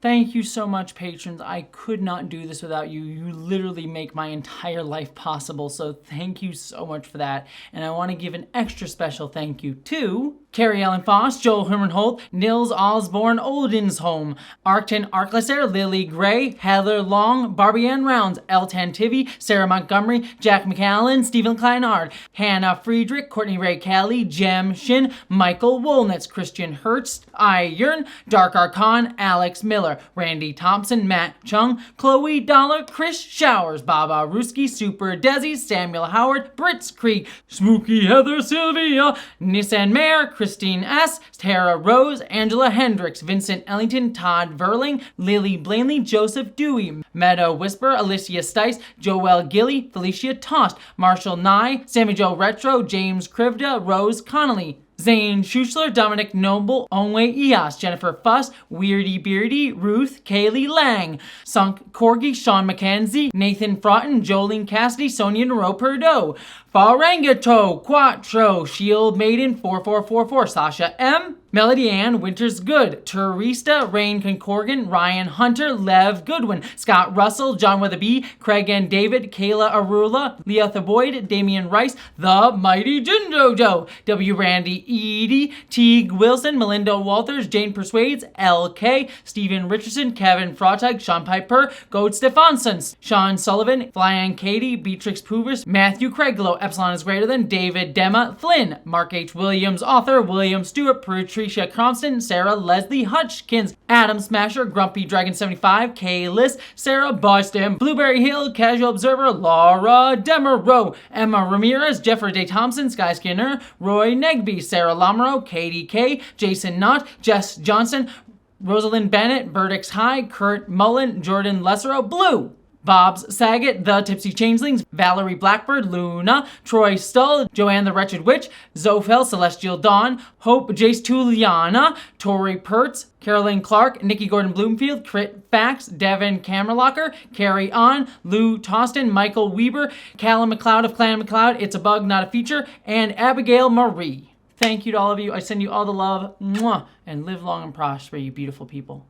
Thank you so much, patrons. I could not do this without you. You literally make my entire life possible, so thank you so much for that. And I want to give an extra special thank you to Carrie Ellen Foss, Joel Herman Holt, Nils Osborne Oldensholm, Arcton Arkleser, Lily Gray, Heather Long, Barbie Ann Rounds, Eltan Tivy, Sarah Montgomery, Jack McAllen, Stephen Kleinard, Hannah Friedrich, Courtney Ray Kelly, Jem Shin, Michael Wolnitz, Christian Hertz, Iron, Dark Archon, Alex Miller, Randy Thompson, Matt Chung, Chloe Dollar, Chris Showers, Baba Ruski, Super Desi, Samuel Howard, Brits Krieg, Spooky Heather Sylvia, Nissan Mayer, Christine S., Tara Rose, Angela Hendricks, Vincent Ellington, Todd Verling, Lily Blaney, Joseph Dewey, Meadow Whisper, Alicia Stice, Joelle Gilly, Felicia Tost, Marshall Nye, Sammy Joe Retro, James Krivda, Rose Connolly, Zane Schuschler, Dominic Noble, Onwe Eos, Jennifer Fuss, Weirdy Beardy, Ruth, Kaylee Lang, Sunk Corgi, Sean McKenzie, Nathan Fraughton, Jolene Cassidy, Sonia Nero-Perdo, Farangato, Quattro, Shield Maiden 4444, Sasha M, Melody Ann, Winters Good, Teresa, Rain Concorgan, Ryan Hunter, Lev Goodwin, Scott Russell, John Weatherby, Craig and David, Kayla Arula, Leah Boyd, Damian Rice, The Mighty Jinjojo, W. Randy Edie, Teague Wilson, Melinda Walters, Jane Persuades, LK, Stephen Richardson, Kevin Frotag, Sean Piper, Gold Stefansson, Sean Sullivan, Flyan Katie, Beatrix Puvers, Matthew Craiglow, Epsilon is greater than, David Dema Flynn, Mark H. Williams, author, William Stewart, Patricia Cronston, Sarah Leslie Hutchkins, Adam Smasher, Grumpy Dragon 75, Kay Liss, Sarah Boston, Blueberry Hill, Casual Observer, Laura Demeraux, Emma Ramirez, Jeffrey Day Thompson, Sky Skinner, Roy Negby, Sarah Lamoureux, Katie K, Jason Knott, Jess Johnson, Rosalind Bennett, Burdix High, Kurt Mullen, Jordan Lesserow, Blue, Bob's Saget, The Tipsy Changelings, Valerie Blackbird, Luna, Troy Stull, Joanne the Wretched Witch, Zophel, Celestial Dawn, Hope Jace Tuliana, Tori Pertz, Carolyn Clark, Nikki Gordon Bloomfield, Crit Fax, Devin Camerlocker, Carrie On, Lou Toston, Michael Weber, Callum McLeod of Clan McLeod, It's a Bug, Not a Feature, and Abigail Marie. Thank you to all of you. I send you all the love. Mwah, and live long and prosper, you beautiful people.